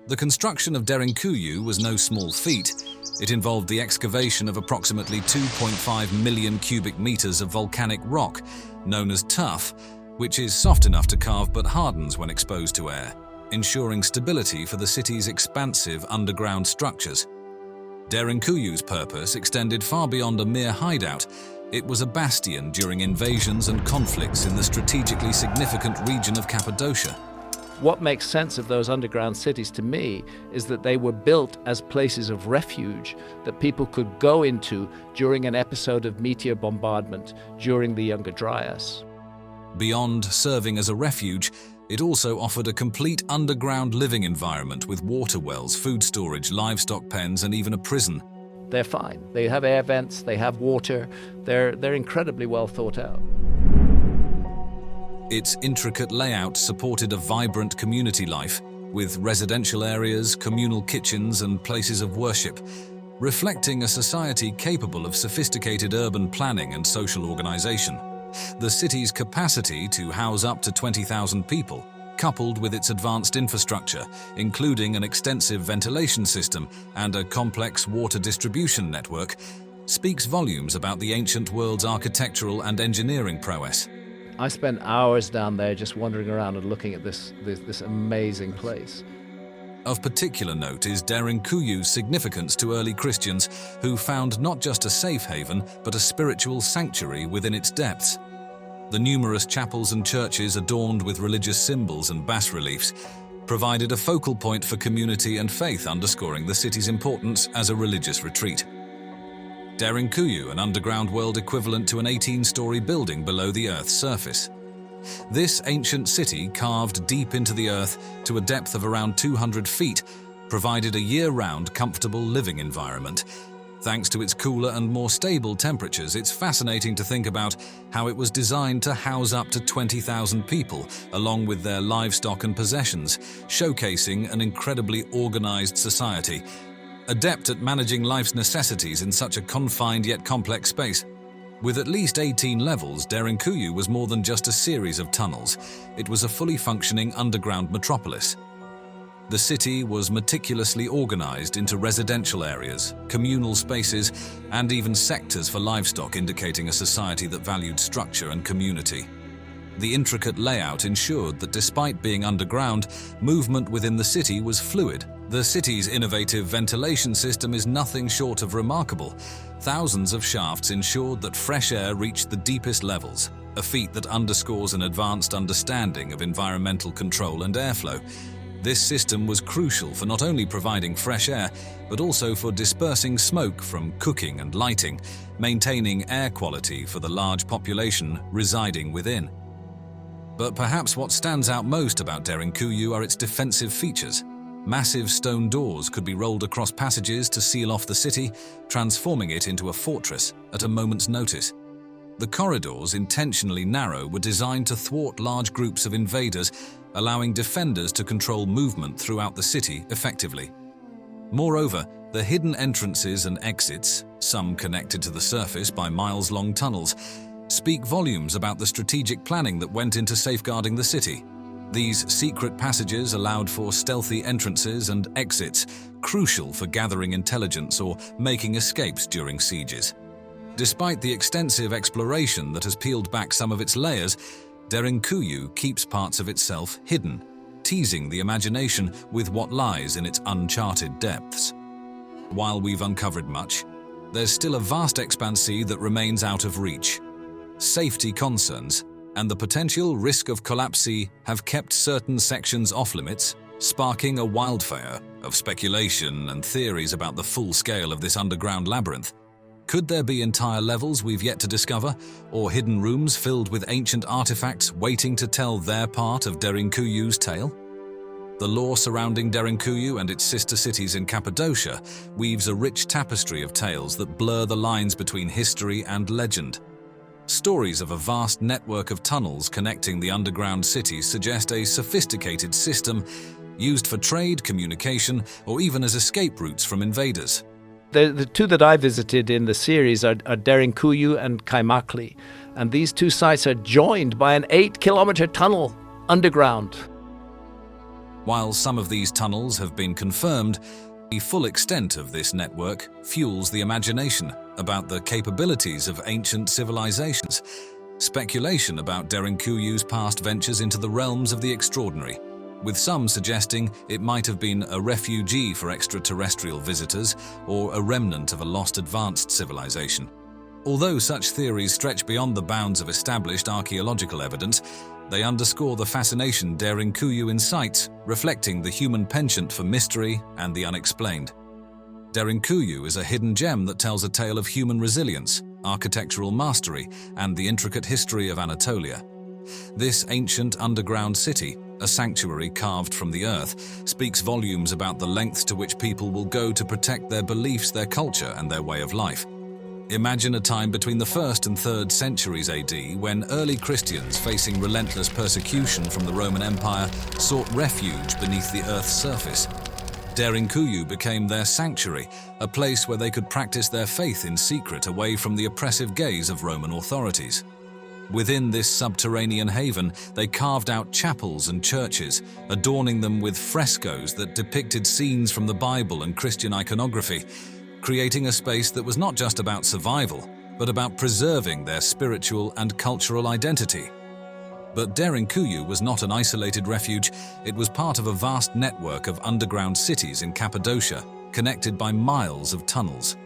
Speaker 2: The construction of Derinkuyu was no small feat. It involved the excavation of approximately 2.5 million cubic meters of volcanic rock, known as tuff, which is soft enough to carve but hardens when exposed to air, ensuring stability for the city's expansive underground structures. Derinkuyu's purpose extended far beyond a mere hideout. It was a bastion during invasions and conflicts in the strategically significant region of Cappadocia.
Speaker 6: What makes sense of those underground cities to me is that they were built as places of refuge that people could go into during an episode of meteor bombardment during the Younger Dryas.
Speaker 2: Beyond serving as a refuge, it also offered a complete underground living environment with water wells, food storage, livestock pens, and even a prison.
Speaker 6: They're fine. They have air vents, they have water, they're incredibly well thought out.
Speaker 2: Its intricate layout supported a vibrant community life, with residential areas, communal kitchens, and places of worship, reflecting a society capable of sophisticated urban planning and social organization. The city's capacity to house up to 20,000 people, coupled with its advanced infrastructure, including an extensive ventilation system and a complex water distribution network, speaks volumes about the ancient world's architectural and engineering prowess.
Speaker 6: I spent hours down there just wandering around and looking at this amazing place.
Speaker 2: Of particular note is Derinkuyu's significance to early Christians, who found not just a safe haven, but a spiritual sanctuary within its depths. The numerous chapels and churches adorned with religious symbols and bas-reliefs provided a focal point for community and faith, underscoring the city's importance as a religious retreat. Derinkuyu, an underground world equivalent to an 18-story building below the Earth's surface. This ancient city, carved deep into the Earth to a depth of around 200 feet, provided a year-round comfortable living environment. Thanks to its cooler and more stable temperatures, it's fascinating to think about how it was designed to house up to 20,000 people, along with their livestock and possessions, showcasing an incredibly organized society, adept at managing life's necessities in such a confined yet complex space. With at least 18 levels, Derinkuyu was more than just a series of tunnels. It was a fully functioning underground metropolis. The city was meticulously organized into residential areas, communal spaces, and even sectors for livestock, indicating a society that valued structure and community. The intricate layout ensured that despite being underground, movement within the city was fluid. The city's innovative ventilation system is nothing short of remarkable. Thousands of shafts ensured that fresh air reached the deepest levels, a feat that underscores an advanced understanding of environmental control and airflow. This system was crucial for not only providing fresh air, but also for dispersing smoke from cooking and lighting, maintaining air quality for the large population residing within. But perhaps what stands out most about Derinkuyu are its defensive features. Massive stone doors could be rolled across passages to seal off the city, transforming it into a fortress at a moment's notice. The corridors, intentionally narrow, were designed to thwart large groups of invaders, allowing defenders to control movement throughout the city effectively. Moreover, the hidden entrances and exits, some connected to the surface by miles-long tunnels, speak volumes about the strategic planning that went into safeguarding the city. These secret passages allowed for stealthy entrances and exits, crucial for gathering intelligence or making escapes during sieges. Despite the extensive exploration that has peeled back some of its layers, Derinkuyu keeps parts of itself hidden, teasing the imagination with what lies in its uncharted depths. While we've uncovered much, there's still a vast expanse that remains out of reach. Safety concerns and the potential risk of collapse have kept certain sections off-limits, sparking a wildfire of speculation and theories about the full scale of this underground labyrinth. Could there be entire levels we've yet to discover, or hidden rooms filled with ancient artifacts waiting to tell their part of Derinkuyu's tale? The lore surrounding Derinkuyu and its sister cities in Cappadocia weaves a rich tapestry of tales that blur the lines between history and legend. Stories of a vast network of tunnels connecting the underground cities suggest a sophisticated system used for trade, communication, or even as escape routes from invaders.
Speaker 6: The two that I visited in the series are Derinkuyu and Kaimakli, and these two sites are joined by an 8-kilometer tunnel underground.
Speaker 2: While some of these tunnels have been confirmed, the full extent of this network fuels the imagination about the capabilities of ancient civilizations. Speculation about Derinkuyu's past ventures into the realms of the extraordinary, with some suggesting it might have been a refugee for extraterrestrial visitors or a remnant of a lost advanced civilization. Although such theories stretch beyond the bounds of established archaeological evidence, they underscore the fascination Derinkuyu incites, reflecting the human penchant for mystery and the unexplained. Derinkuyu is a hidden gem that tells a tale of human resilience, architectural mastery, and the intricate history of Anatolia. This ancient underground city, a sanctuary carved from the earth, speaks volumes about the lengths to which people will go to protect their beliefs, their culture, and their way of life. Imagine a time between the 1st and 3rd centuries AD when early Christians facing relentless persecution from the Roman Empire sought refuge beneath the earth's surface. Derinkuyu became their sanctuary, a place where they could practice their faith in secret away from the oppressive gaze of Roman authorities. Within this subterranean haven, they carved out chapels and churches, adorning them with frescoes that depicted scenes from the Bible and Christian iconography, creating a space that was not just about survival, but about preserving their spiritual and cultural identity. But Derinkuyu was not an isolated refuge, it was part of a vast network of underground cities in Cappadocia, connected by miles of tunnels.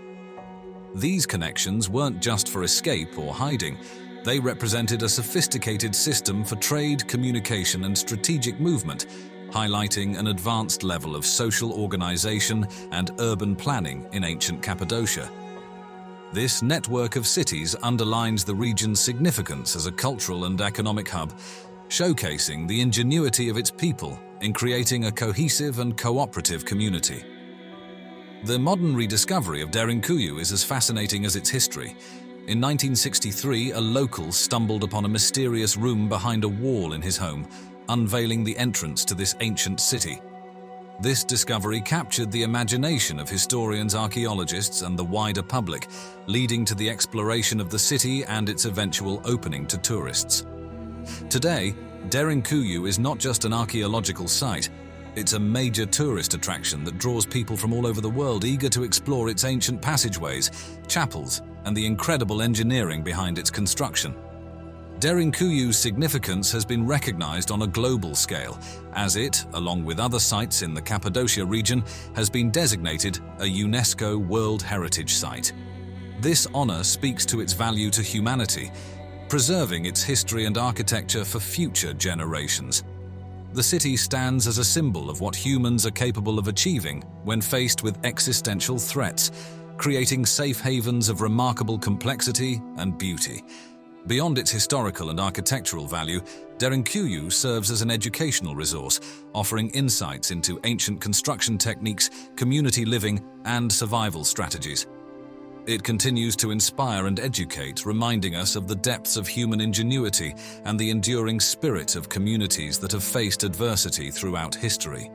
Speaker 2: These connections weren't just for escape or hiding, they represented a sophisticated system for trade, communication, and strategic movement, highlighting an advanced level of social organization and urban planning in ancient Cappadocia. This network of cities underlines the region's significance as a cultural and economic hub, showcasing the ingenuity of its people in creating a cohesive and cooperative community. The modern rediscovery of Derinkuyu is as fascinating as its history. In 1963, a local stumbled upon a mysterious room behind a wall in his home, unveiling the entrance to this ancient city. This discovery captured the imagination of historians, archaeologists, and the wider public, leading to the exploration of the city and its eventual opening to tourists. Today, Derinkuyu is not just an archaeological site, it's a major tourist attraction that draws people from all over the world eager to explore its ancient passageways, chapels, and the incredible engineering behind its construction. Derinkuyu's significance has been recognized on a global scale, as it, along with other sites in the Cappadocia region, has been designated a UNESCO World Heritage Site. This honor speaks to its value to humanity, preserving its history and architecture for future generations. The city stands as a symbol of what humans are capable of achieving when faced with existential threats, creating safe havens of remarkable complexity and beauty. Beyond its historical and architectural value, Derinkuyu serves as an educational resource, offering insights into ancient construction techniques, community living, and survival strategies. It continues to inspire and educate, reminding us of the depths of human ingenuity and the enduring spirit of communities that have faced adversity throughout history.